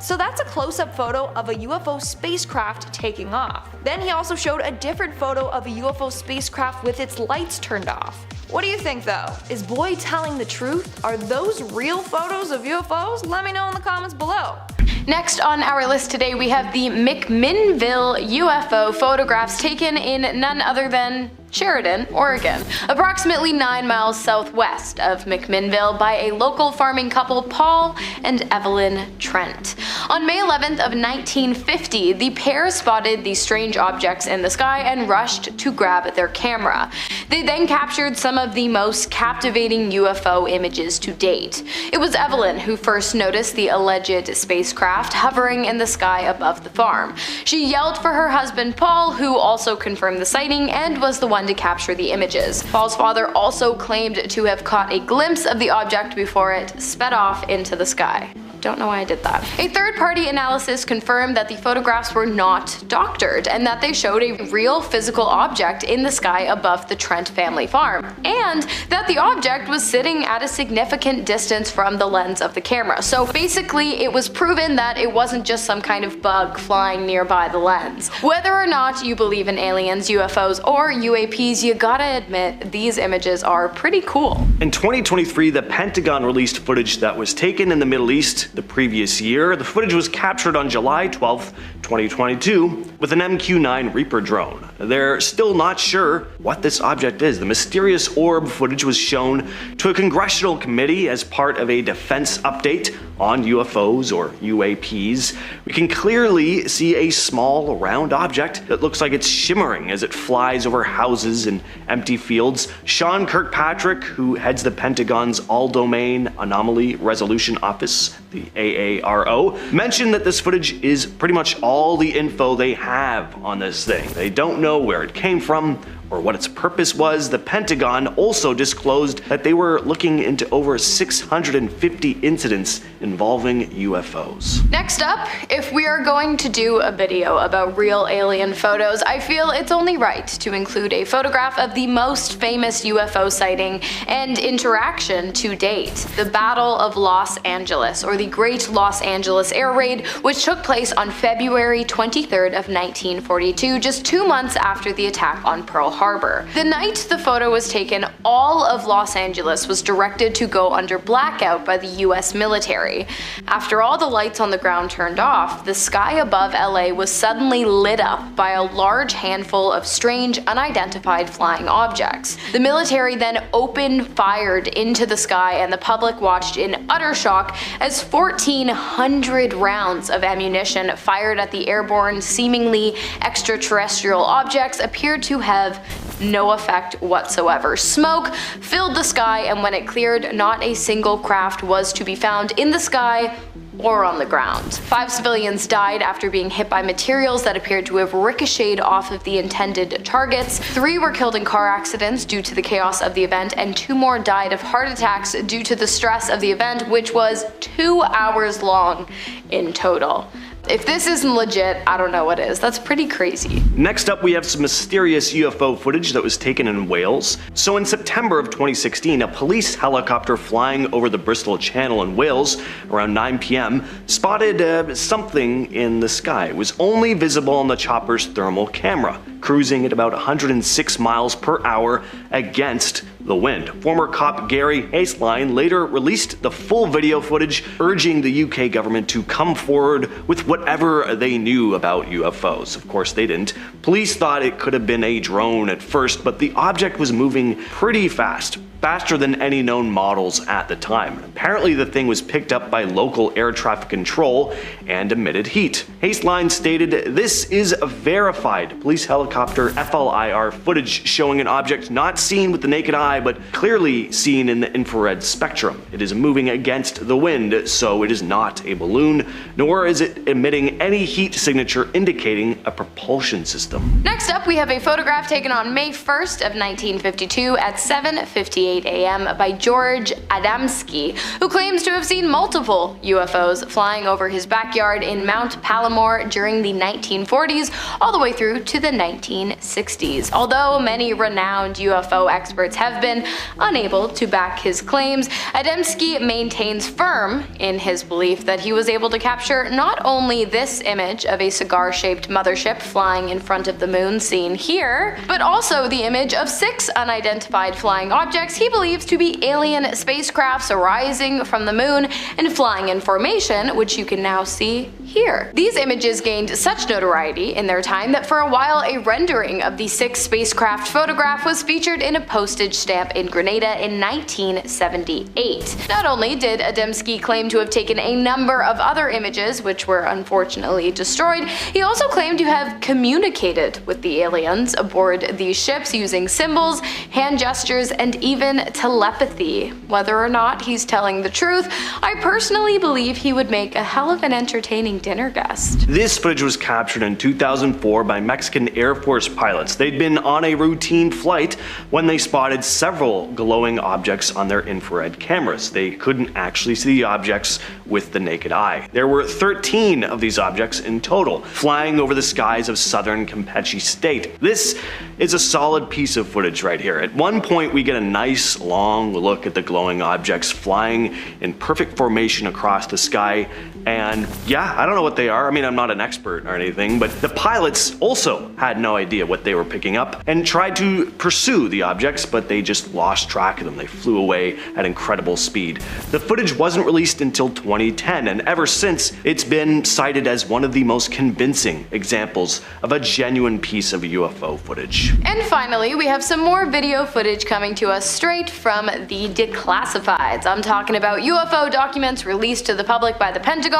So that's a close-up photo of a UFO spacecraft taking off. Then he also showed a different photo of a UFO spacecraft with its lights turned off. What do you think though? Is Boyd telling the truth? Are those real photos of UFOs? Let me know in the comments below. Next on our list today, we have the McMinnville UFO photographs taken in none other than Sheridan, Oregon, approximately 9 miles southwest of McMinnville by a local farming couple, Paul and Evelyn Trent. On May 11th of 1950, the pair spotted these strange objects in the sky and rushed to grab their camera. They then captured some of the most captivating UFO images to date. It was Evelyn who first noticed the alleged spacecraft hovering in the sky above the farm. She yelled for her husband Paul, who also confirmed the sighting and was the one to capture the images. Paul's father also claimed to have caught a glimpse of the object before it sped off into the sky. don't know why I did that. A third-party analysis confirmed that the photographs were not doctored and that they showed a real physical object in the sky above the Trent family farm, and that the object was sitting at a significant distance from the lens of the camera. So basically, it was proven that it wasn't just some kind of bug flying nearby the lens. Whether or not you believe in aliens, UFOs, or UAPs, you gotta admit these images are pretty cool. In 2023, the Pentagon released footage that was taken in the Middle East the previous year. The footage was captured on July 12th, 2022, with an MQ-9 Reaper drone. They're still not sure what this object is. The mysterious orb footage was shown to a congressional committee as part of a defense update on UFOs or UAPs. We can clearly see a small round object that looks like it's shimmering as it flies over houses and empty fields. Sean Kirkpatrick, who heads the Pentagon's All-Domain Anomaly Resolution Office, the AARO, mentioned that this footage is pretty much all the info they have on this thing. They don't know where it came from or what its purpose was. The Pentagon also disclosed that they were looking into over 650 incidents involving UFOs. Next up, if we are going to do a video about real alien photos, I feel it's only right to include a photograph of the most famous UFO sighting and interaction to date, the Battle of Los Angeles, or the Great Los Angeles Air Raid, which took place on February 23rd of 1942, just 2 months after the attack on Pearl Harbor. The night the photo was taken, all of Los Angeles was directed to go under blackout by the US military. After all the lights on the ground turned off, the sky above LA was suddenly lit up by a large handful of strange, unidentified flying objects. The military then opened fire into the sky, and the public watched in utter shock as 1,400 rounds of ammunition fired at the airborne, seemingly extraterrestrial objects appeared to have no effect whatsoever. Smoke filled the sky, and when it cleared, not a single craft was to be found in the sky or on the ground. 5 civilians died after being hit by materials that appeared to have ricocheted off of the intended targets. 3 were killed in car accidents due to the chaos of the event, and 2 more died of heart attacks due to the stress of the event, which was 2 hours long in total. If this isn't legit, I don't know what is. That's pretty crazy. Next up, we have some mysterious UFO footage that was taken in Wales. So in September of 2016, a police helicopter flying over the Bristol Channel in Wales around 9 p.m. spotted something in the sky. It was only visible on the chopper's thermal camera, cruising at about 106 miles per hour against the wind. Former cop Gary Haseline later released the full video footage, urging the UK government to come forward with whatever they knew about UFOs. Of course, they didn't. Police thought it could have been a drone at first, but the object was moving pretty fast. Faster than any known models at the time. Apparently the thing was picked up by local air traffic control and emitted heat. Haseline stated, "This is verified police helicopter FLIR footage showing an object not seen with the naked eye but clearly seen in the infrared spectrum. It is moving against the wind, so it is not a balloon, nor is it emitting any heat signature indicating a propulsion system." Next up, we have a photograph taken on May 1st of 1952 at 7:58 a.m. by George Adamski, who claims to have seen multiple UFOs flying over his backyard in Mount Palomar during the 1940s all the way through to the 1960s. Although many renowned UFO experts have been unable to back his claims, Adamski maintains firm in his belief that he was able to capture not only this image of a cigar-shaped mothership flying in front of the moon seen here, but also the image of 6 unidentified flying objects he believes to be alien spacecrafts arising from the moon and flying in formation, which you can now see here. These images gained such notoriety in their time that for a while a rendering of the 6 spacecraft photograph was featured in a postage stamp in Grenada in 1978. Not only did Adamski claim to have taken a number of other images, which were unfortunately destroyed, he also claimed to have communicated with the aliens aboard these ships using symbols, hand gestures, and even even telepathy. Whether or not he's telling the truth, I personally believe he would make a hell of an entertaining dinner guest. This footage was captured in 2004 by Mexican Air Force pilots. They'd been on a routine flight when they spotted several glowing objects on their infrared cameras. They couldn't actually see the objects with the naked eye. There were 13 of these objects in total, flying over the skies of southern Campeche state. This is a solid piece of footage right here. At one point we get a nice long look at the glowing objects flying in perfect formation across the sky, and yeah, I don't know what they are. I mean, I'm not an expert or anything, but the pilots also had no idea what they were picking up and tried to pursue the objects, but they just lost track of them. They flew away at incredible speed. The footage wasn't released until 2010, and ever since, it's been cited as one of the most convincing examples of a genuine piece of UFO footage. And finally, we have some more video footage coming to us straight from the declassifieds. I'm talking about UFO documents released to the public by the Pentagon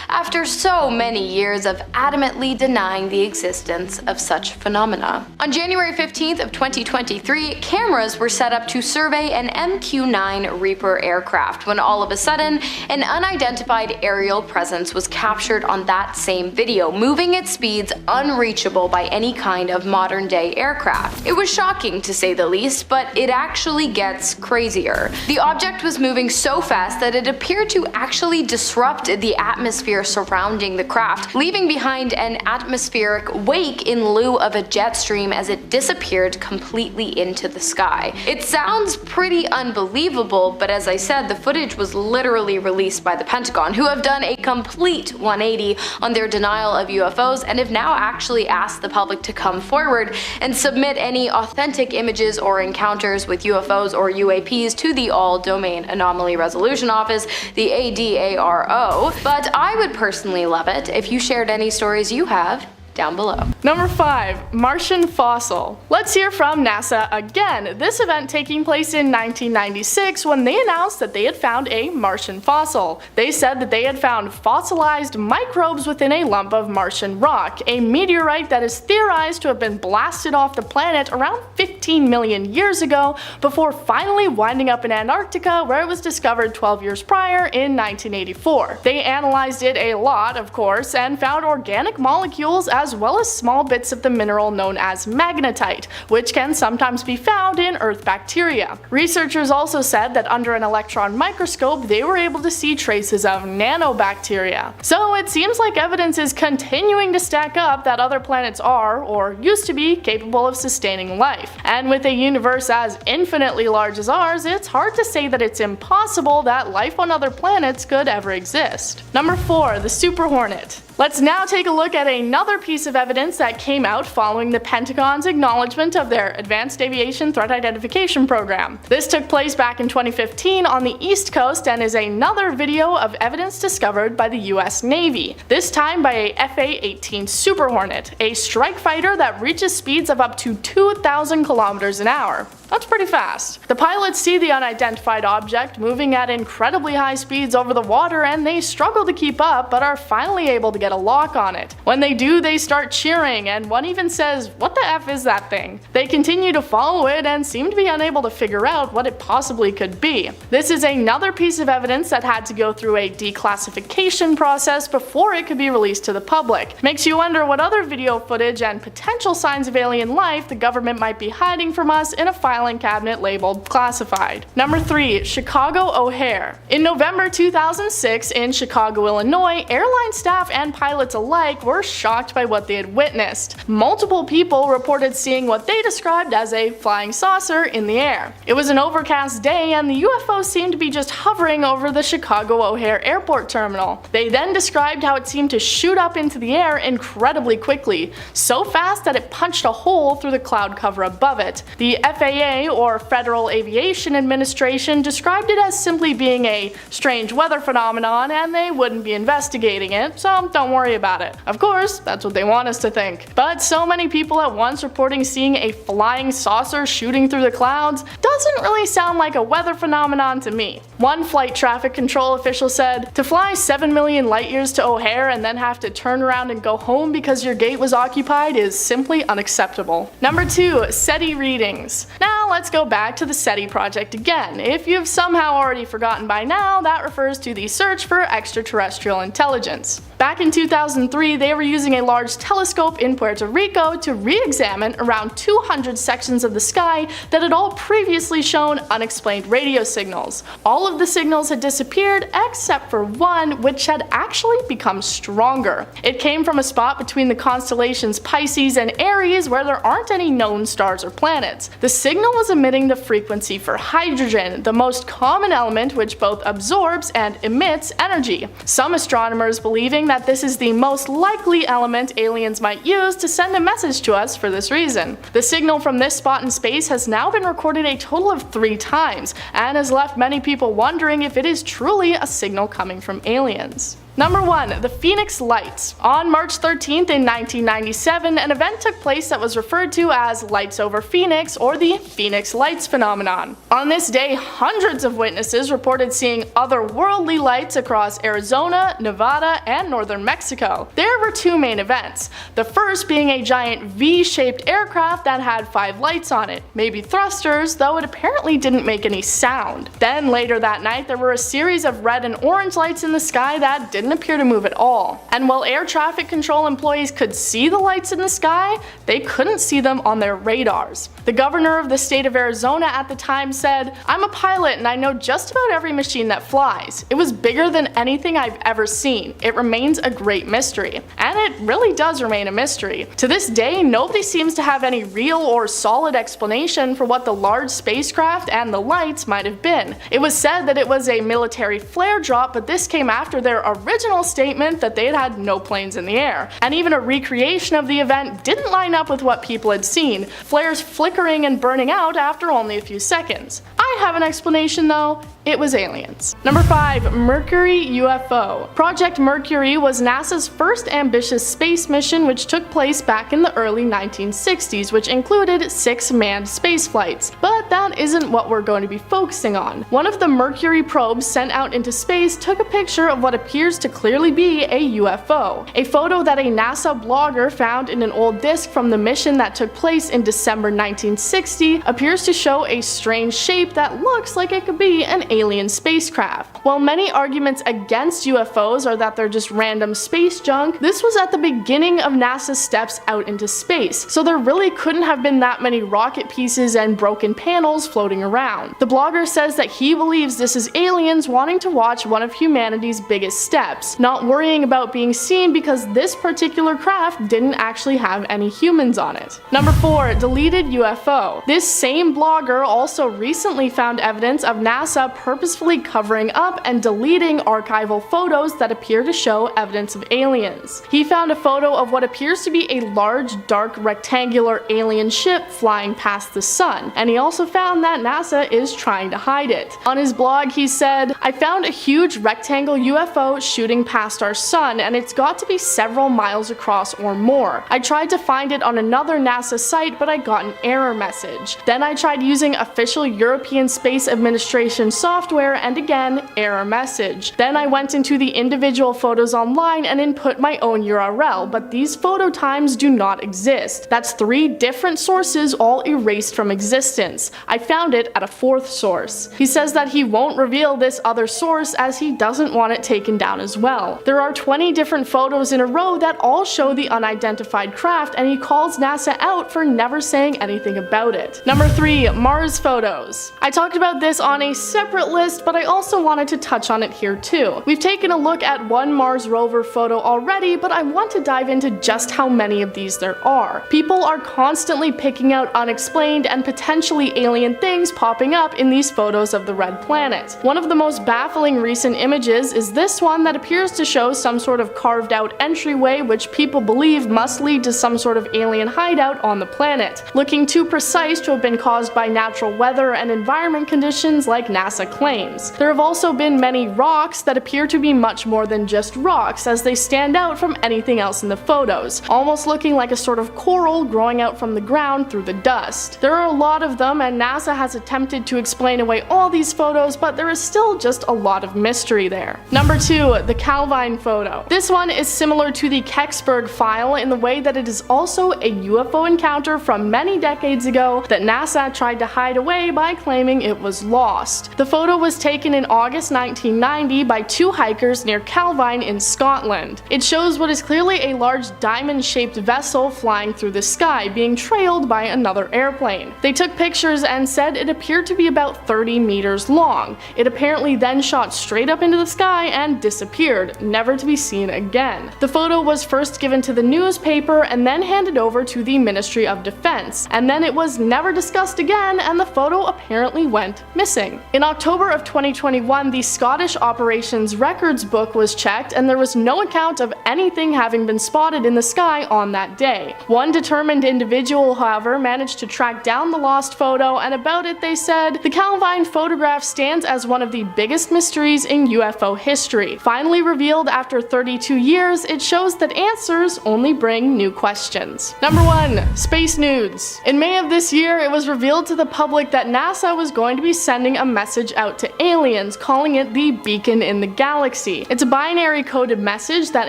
after so many years of adamantly denying the existence of such phenomena. On January 15th of 2023, cameras were set up to survey an MQ-9 Reaper aircraft when all of a sudden, an unidentified aerial presence was captured on that same video, moving at speeds unreachable by any kind of modern-day aircraft. It was shocking to say the least, but it actually gets crazier. The object was moving so fast that it appeared to actually disrupt the atmosphere surrounding the craft, leaving behind an atmospheric wake in lieu of a jet stream as it disappeared completely into the sky. It sounds pretty unbelievable, but as I said, the footage was literally released by the Pentagon, who have done a complete 180 on their denial of UFOs and have now actually asked the public to come forward and submit any authentic images or encounters with UFOs or UAPs to the All Domain Anomaly Resolution Office, the ADARO. But I would personally love it if you shared any stories you have down below. Number 5. Martian fossil. Let's hear from NASA again, this event taking place in 1996 when they announced that they had found a Martian fossil. They said that they had found fossilized microbes within a lump of Martian rock, a meteorite that is theorized to have been blasted off the planet around 15 million years ago before finally winding up in Antarctica, where it was discovered 12 years prior in 1984. They analyzed it a lot, of course, and found organic molecules as well as small bits of the mineral known as magnetite, which can sometimes be found in Earth bacteria. Researchers also said that under an electron microscope they were able to see traces of nanobacteria. So it seems like evidence is continuing to stack up that other planets are, or used to be, capable of sustaining life. And with a universe as infinitely large as ours, it's hard to say that it's impossible that life on other planets could ever exist. Number 4. The Super Hornet. Let's now take a look at another piece of evidence that came out following the Pentagon's acknowledgement of their Advanced Aviation Threat Identification Program. This took place back in 2015 on the East Coast and is another video of evidence discovered by the US Navy, this time by a FA-18 Super Hornet, a strike fighter that reaches speeds of up to 2,000 kilometers an hour. That's pretty fast. The pilots see the unidentified object moving at incredibly high speeds over the water and they struggle to keep up, but are finally able to get a lock on it. When they do, they start cheering, and one even says, "What the F is that thing?" They continue to follow it and seem to be unable to figure out what it possibly could be. This is another piece of evidence that had to go through a declassification process before it could be released to the public. Makes you wonder what other video footage and potential signs of alien life the government might be hiding from us in a filing cabinet labeled classified. Number 3. Chicago O'Hare. In November 2006 in Chicago, Illinois, airline staff and pilots alike were shocked by what they had witnessed. Multiple people reported seeing what they described as a flying saucer in the air. It was an overcast day and the UFO seemed to be just hovering over the Chicago O'Hare airport terminal. They then described how it seemed to shoot up into the air incredibly quickly, so fast that it punched a hole through the cloud cover above it. The FAA, or Federal Aviation Administration, described it as simply being a strange weather phenomenon and they wouldn't be investigating it, so don't worry about it. Of course, that's what they want us to think. But so many people at once reporting seeing a flying saucer shooting through the clouds doesn't really sound like a weather phenomenon to me. One flight traffic control official said, "To fly 7 million light years to O'Hare and then have to turn around and go home because your gate was occupied is simply unacceptable." Number 2. SETI readings. Now, Now let's go back to the SETI project again. If you've somehow already forgotten by now, that refers to the search for extraterrestrial intelligence. Back in 2003, they were using a large telescope in Puerto Rico to re-examine around 200 sections of the sky that had all previously shown unexplained radio signals. All of the signals had disappeared except for one, which had actually become stronger. It came from a spot between the constellations Pisces and Aries where there aren't any known stars or planets. The signal was emitting the frequency for hydrogen, the most common element which both absorbs and emits energy. Some astronomers believing that this is the most likely element aliens might use to send a message to us for this reason. The signal from this spot in space has now been recorded a total of 3 times, and has left many people wondering if it is truly a signal coming from aliens. Number 1. The Phoenix Lights. On March 13th in 1997, an event took place that was referred to as Lights over Phoenix, or the Phoenix Lights phenomenon. On this day, hundreds of witnesses reported seeing otherworldly lights across Arizona, Nevada, and northern Mexico. There were 2 main events. The first being a giant V-shaped aircraft that had 5 lights on it, maybe thrusters, though it apparently didn't make any sound. Then later that night, there were a series of red and orange lights in the sky that didn't appear to move at all. And while air traffic control employees could see the lights in the sky, they couldn't see them on their radars. The governor of the state of Arizona at the time said, "I'm a pilot and I know just about every machine that flies. It was bigger than anything I've ever seen. It remains a great mystery." And it really does remain a mystery. To this day, nobody seems to have any real or solid explanation for what the large spacecraft and the lights might have been. It was said that it was a military flare drop, but this came after their original statement that they had no planes in the air. And even a recreation of the event didn't line up with what people had seen, flares flickering and burning out after only a few seconds. I have an explanation though. It was aliens. Number 5. Mercury UFO. Project Mercury was NASA's first ambitious space mission, which took place back in the early 1960s, which included 6 manned space flights. But that isn't what we're going to be focusing on. One of the Mercury probes sent out into space took a picture of what appears to clearly be a UFO. A photo that a NASA blogger found in an old disk from the mission that took place in December 1960 appears to show a strange shape that looks like it could be an alien spacecraft. While many arguments against UFOs are that they're just random space junk, this was at the beginning of NASA's steps out into space, so there really couldn't have been that many rocket pieces and broken panels floating around. The blogger says that he believes this is aliens wanting to watch one of humanity's biggest steps, not worrying about being seen because this particular craft didn't actually have any humans on it. Number 4. Deleted UFO. This same blogger also recently found evidence of NASA purposefully covering up and deleting archival photos that appear to show evidence of aliens. He found a photo of what appears to be a large, dark, rectangular alien ship flying past the sun, and he also found that NASA is trying to hide it. On his blog, he said, "I found a huge rectangle UFO shooting past our sun, and it's got to be several miles across or more. I tried to find it on another NASA site, but I got an error message. Then I tried using official European Space Administration software, and again, error message. Then I went into the individual photos online and input my own URL, but these photo times do not exist. That's 3 different sources all erased from existence. I found it at a 4th source." He says that he won't reveal this other source as he doesn't want it taken down as well. There are 20 different photos in a row that all show the unidentified craft, and he calls NASA out for never saying anything about it. Number 3. Mars photos. I talked about this on a separate list, but I also wanted to touch on it here too. We've taken a look at one Mars rover photo already, but I want to dive into just how many of these there are. People are constantly picking out unexplained and potentially alien things popping up in these photos of the red planet. One of the most baffling recent images is this one that appears to show some sort of carved out entryway which people believe must lead to some sort of alien hideout on the planet, looking too precise to have been caused by natural weather and environment conditions like NASA claims. There have also been many rocks that appear to be much more than just rocks, as they stand out from anything else in the photos, almost looking like a sort of coral growing out from the ground through the dust. There are a lot of them, and NASA has attempted to explain away all these photos, but there is still just a lot of mystery there. Number 2, the Calvine photo. This one is similar to the Kecksburg file in the way that it is also a UFO encounter from many decades ago that NASA tried to hide away by claiming it was lost. The photo was taken in August 1990 by 2 hikers near Calvine in Scotland. It shows what is clearly a large diamond-shaped vessel flying through the sky, being trailed by another airplane. They took pictures and said it appeared to be about 30 meters long. It apparently then shot straight up into the sky and disappeared, never to be seen again. The photo was first given to the newspaper and then handed over to the Ministry of Defense, and then it was never discussed again, and the photo apparently went missing. In October of 2021, the Scottish Operations Records book was checked, and there was no account of anything having been spotted in the sky on that day. One determined individual, however, managed to track down the lost photo, and about it they said, "The Calvine photograph stands as one of the biggest mysteries in UFO history. Finally revealed after 32 years, it shows that answers only bring new questions." Number 1. Space nudes. In May of this year, it was revealed to the public that NASA was going to be sending a message out to aliens, calling it the Beacon in the Galaxy. It's a binary coded message that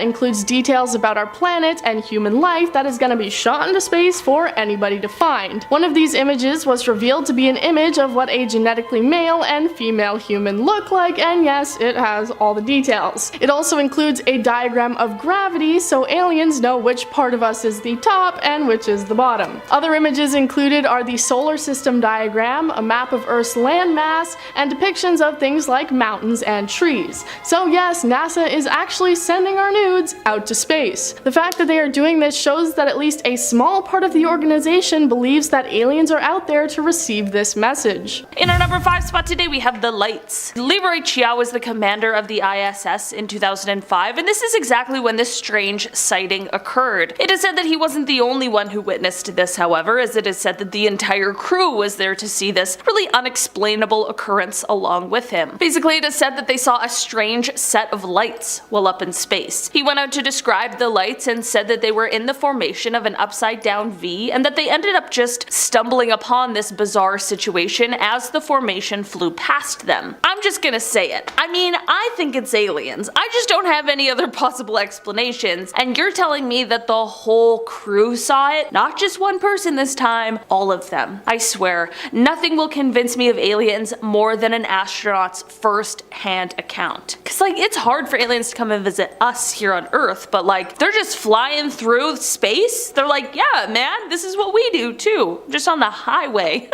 includes details about our planet and human life that is going to be shot into space for anybody to find. One of these images was revealed to be an image of what a genetically male and female human look like, and yes, it has all the details. It also includes a diagram of gravity so aliens know which part of us is the top and which is the bottom. Other images included are the solar system diagram, a map of Earth's landmass, and depictions of things like mountains and trees. So yes, NASA is actually sending our nudes out to space. The fact that they are doing this shows that at least a small part of the organization believes that aliens are out there to receive this message. In our number 5 spot today, we have the lights. Leroy Chiao was the commander of the ISS in 2005, and this is exactly when this strange sighting occurred. It is said that he wasn't the only one who witnessed this, however, as it is said that the entire crew was there to see this really unexplainable occurrence along with him. Basically, it is said that they saw a strange set of lights while up in space. He went out to describe the lights and said that they were in the formation of an upside down V, and that they ended up just stumbling upon this bizarre situation as the formation flew past them. I'm just gonna say it. I mean, I think it's aliens. I just don't have any other possible explanations, and you're telling me that the whole crew saw it? Not just one person this time, all of them. I swear, nothing will convince me of aliens more than an astronaut's first-hand account. Cause like, it's hard for aliens to come and visit us here on Earth, but like, they're just flying through space? They're like, yeah man, this is what we do too, just on the highway.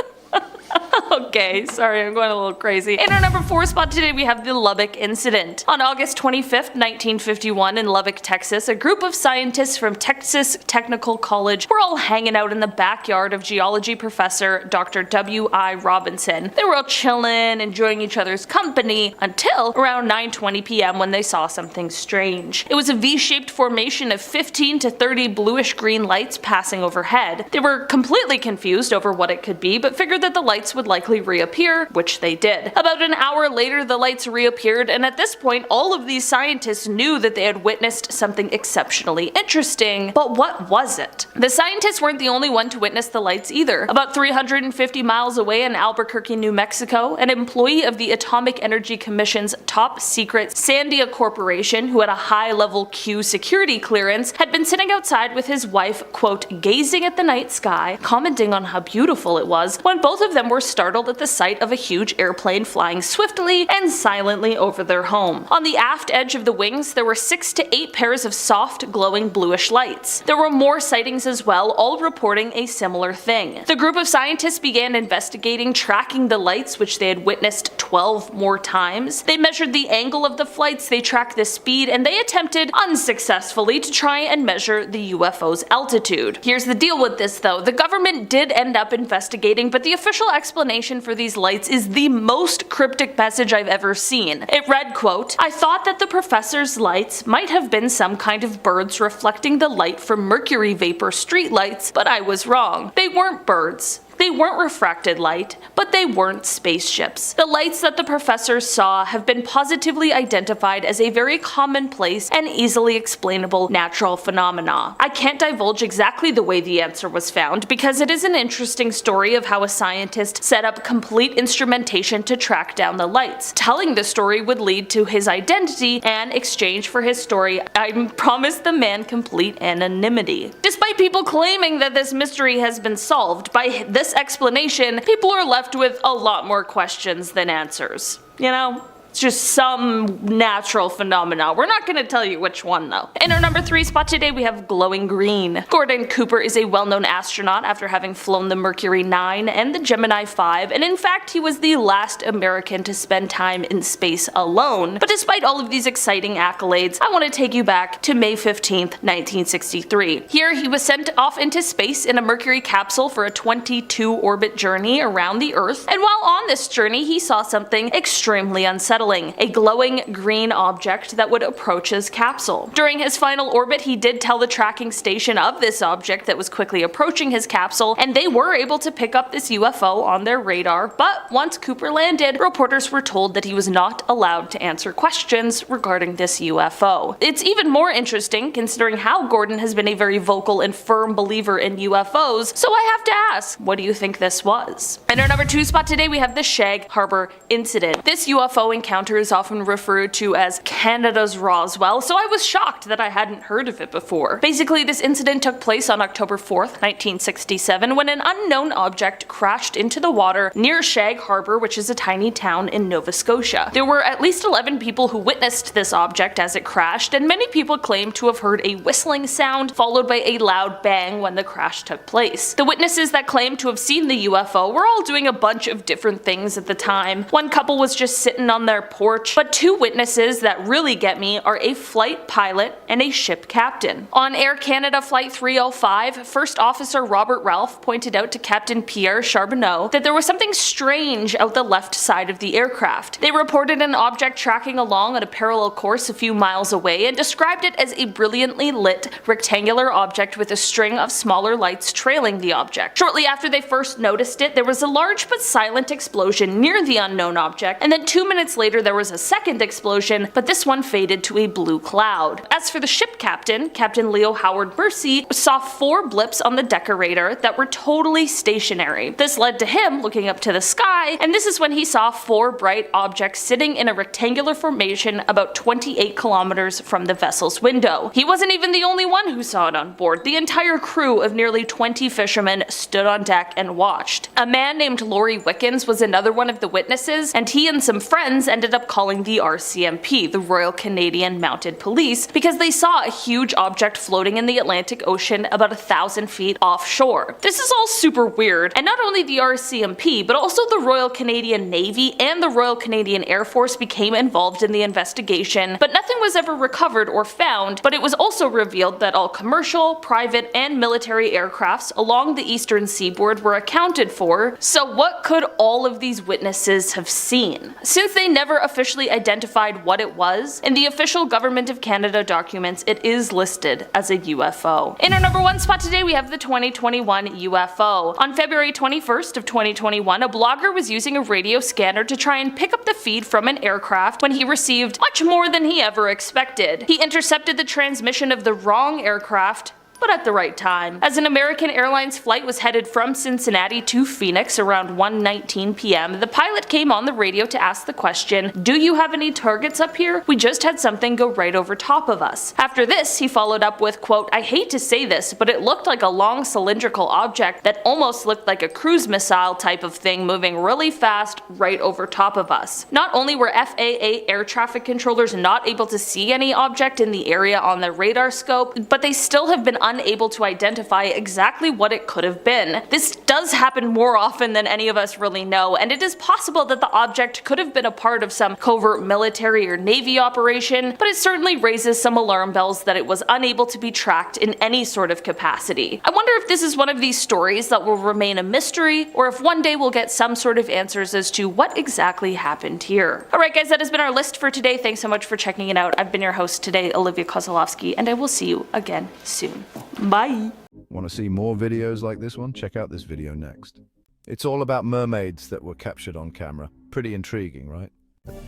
Okay, sorry, I'm going a little crazy. In our number 4 spot today, we have the Lubbock incident. On August 25th, 1951 in Lubbock, Texas, a group of scientists from Texas Technical College were all hanging out in the backyard of geology professor Dr. W.I. Robinson. They were all chilling, enjoying each other's company, until around 9:20 p.m. when they saw something strange. It was a V-shaped formation of 15 to 30 bluish-green lights passing overhead. They were completely confused over what it could be, but figured that the lights would likely reappear, which they did. About an hour later, the lights reappeared, and at this point, all of these scientists knew that they had witnessed something exceptionally interesting, but what was it? The scientists weren't the only one to witness the lights either. About 350 miles away in Albuquerque, New Mexico, an employee of the Atomic Energy Commission's top secret Sandia Corporation, who had a high-level Q security clearance, had been sitting outside with his wife, quote, gazing at the night sky, commenting on how beautiful it was, when both of them were startled at the sight of a huge airplane flying swiftly and silently over their home. On the aft edge of the wings, there were 6 to 8 pairs of soft, glowing bluish lights. There were more sightings as well, all reporting a similar thing. The group of scientists began investigating, tracking the lights, which they had witnessed 12 more times. They measured the angle of the flights, they tracked the speed, and they attempted, unsuccessfully, to try and measure the UFO's altitude. Here's the deal with this though, the government did end up investigating, but the official explanation for these lights is the most cryptic message I've ever seen. It read, quote, I thought that the professor's lights might have been some kind of birds reflecting the light from mercury vapor streetlights, but I was wrong. They weren't birds. They weren't refracted light, but they weren't spaceships. The lights that the professors saw have been positively identified as a very commonplace and easily explainable natural phenomena. I can't divulge exactly the way the answer was found because it is an interesting story of how a scientist set up complete instrumentation to track down the lights. Telling the story would lead to his identity, and exchange for his story, I promised the man complete anonymity. Despite people claiming that this mystery has been solved, by this explanation, people are left with a lot more questions than answers. You know? It's just some natural phenomena. We're not going to tell you which one though. In our number 3 spot today we have glowing green. Gordon Cooper is a well-known astronaut after having flown the Mercury 9 and the Gemini 5, and in fact he was the last American to spend time in space alone. But despite all of these exciting accolades, I want to take you back to May 15th, 1963. Here he was sent off into space in a Mercury capsule for a 22-orbit journey around the Earth, and while on this journey he saw something extremely unsettling. A glowing green object that would approach his capsule. During his final orbit, he did tell the tracking station of this object that was quickly approaching his capsule, and they were able to pick up this UFO on their radar, but once Cooper landed, reporters were told that he was not allowed to answer questions regarding this UFO. It's even more interesting considering how Gordon has been a very vocal and firm believer in UFOs, so I have to ask, what do you think this was? In our number 2 spot today we have the Shag Harbor incident. This UFO encounter is often referred to as Canada's Roswell, so I was shocked that I hadn't heard of it before. Basically, this incident took place on October 4th, 1967, when an unknown object crashed into the water near Shag Harbor, which is a tiny town in Nova Scotia. There were at least 11 people who witnessed this object as it crashed, and many people claim to have heard a whistling sound followed by a loud bang when the crash took place. The witnesses that claimed to have seen the UFO were all doing a bunch of different things at the time. One couple was just sitting on their porch, but 2 witnesses that really get me are a flight pilot and a ship captain. On Air Canada Flight 305, First Officer Robert Ralph pointed out to Captain Pierre Charbonneau that there was something strange out the left side of the aircraft. They reported an object tracking along on a parallel course a few miles away and described it as a brilliantly lit rectangular object with a string of smaller lights trailing the object. Shortly after they first noticed it, there was a large but silent explosion near the unknown object, and then 2 minutes later there was a second explosion, but this one faded to a blue cloud. As for the ship captain, Captain Leo Howard Mercy saw 4 blips on the decorator that were totally stationary. This led to him looking up to the sky, and this is when he saw 4 bright objects sitting in a rectangular formation about 28 kilometers from the vessel's window. He wasn't even the only one who saw it on board. The entire crew of nearly 20 fishermen stood on deck and watched. A man named Laurie Wickens was another one of the witnesses, and he and some friends ended up calling the RCMP, the Royal Canadian Mounted Police, because they saw a huge object floating in the Atlantic Ocean about 1,000 feet offshore. This is all super weird, and not only the RCMP, but also the Royal Canadian Navy and the Royal Canadian Air Force became involved in the investigation, but nothing was ever recovered or found. But it was also revealed that all commercial, private, and military aircrafts along the eastern seaboard were accounted for. So what could all of these witnesses have seen? Since they never officially identified what it was, in the official Government of Canada documents it is listed as a UFO. In our number 1 spot today we have the 2021 UFO. On February 21st of 2021, a blogger was using a radio scanner to try and pick up the feed from an aircraft when he received much more than he ever expected. He intercepted the transmission of the wrong aircraft, but at the right time. As an American Airlines flight was headed from Cincinnati to Phoenix around 1:19 p.m., the pilot came on the radio to ask the question, "Do you have any targets up here? We just had something go right over top of us." After this, he followed up with, quote, "I hate to say this, but it looked like a long cylindrical object that almost looked like a cruise missile type of thing moving really fast right over top of us." Not only were FAA air traffic controllers not able to see any object in the area on their radar scope, but they still have been unable to identify exactly what it could have been. This does happen more often than any of us really know, and it is possible that the object could have been a part of some covert military or navy operation, but it certainly raises some alarm bells that it was unable to be tracked in any sort of capacity. I wonder if this is one of these stories that will remain a mystery, or if one day we'll get some sort of answers as to what exactly happened here. Alright guys, that has been our list for today. Thanks so much for checking it out. I've been your host today, Olivia Kozolowski, and I will see you again soon. Bye! Want to see more videos like this one? Check out this video next. It's all about mermaids that were captured on camera. Pretty intriguing, right?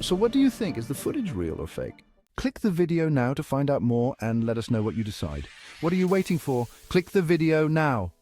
So what do you think? Is the footage real or fake? Click the video now to find out more and let us know what you decide. What are you waiting for? Click the video now.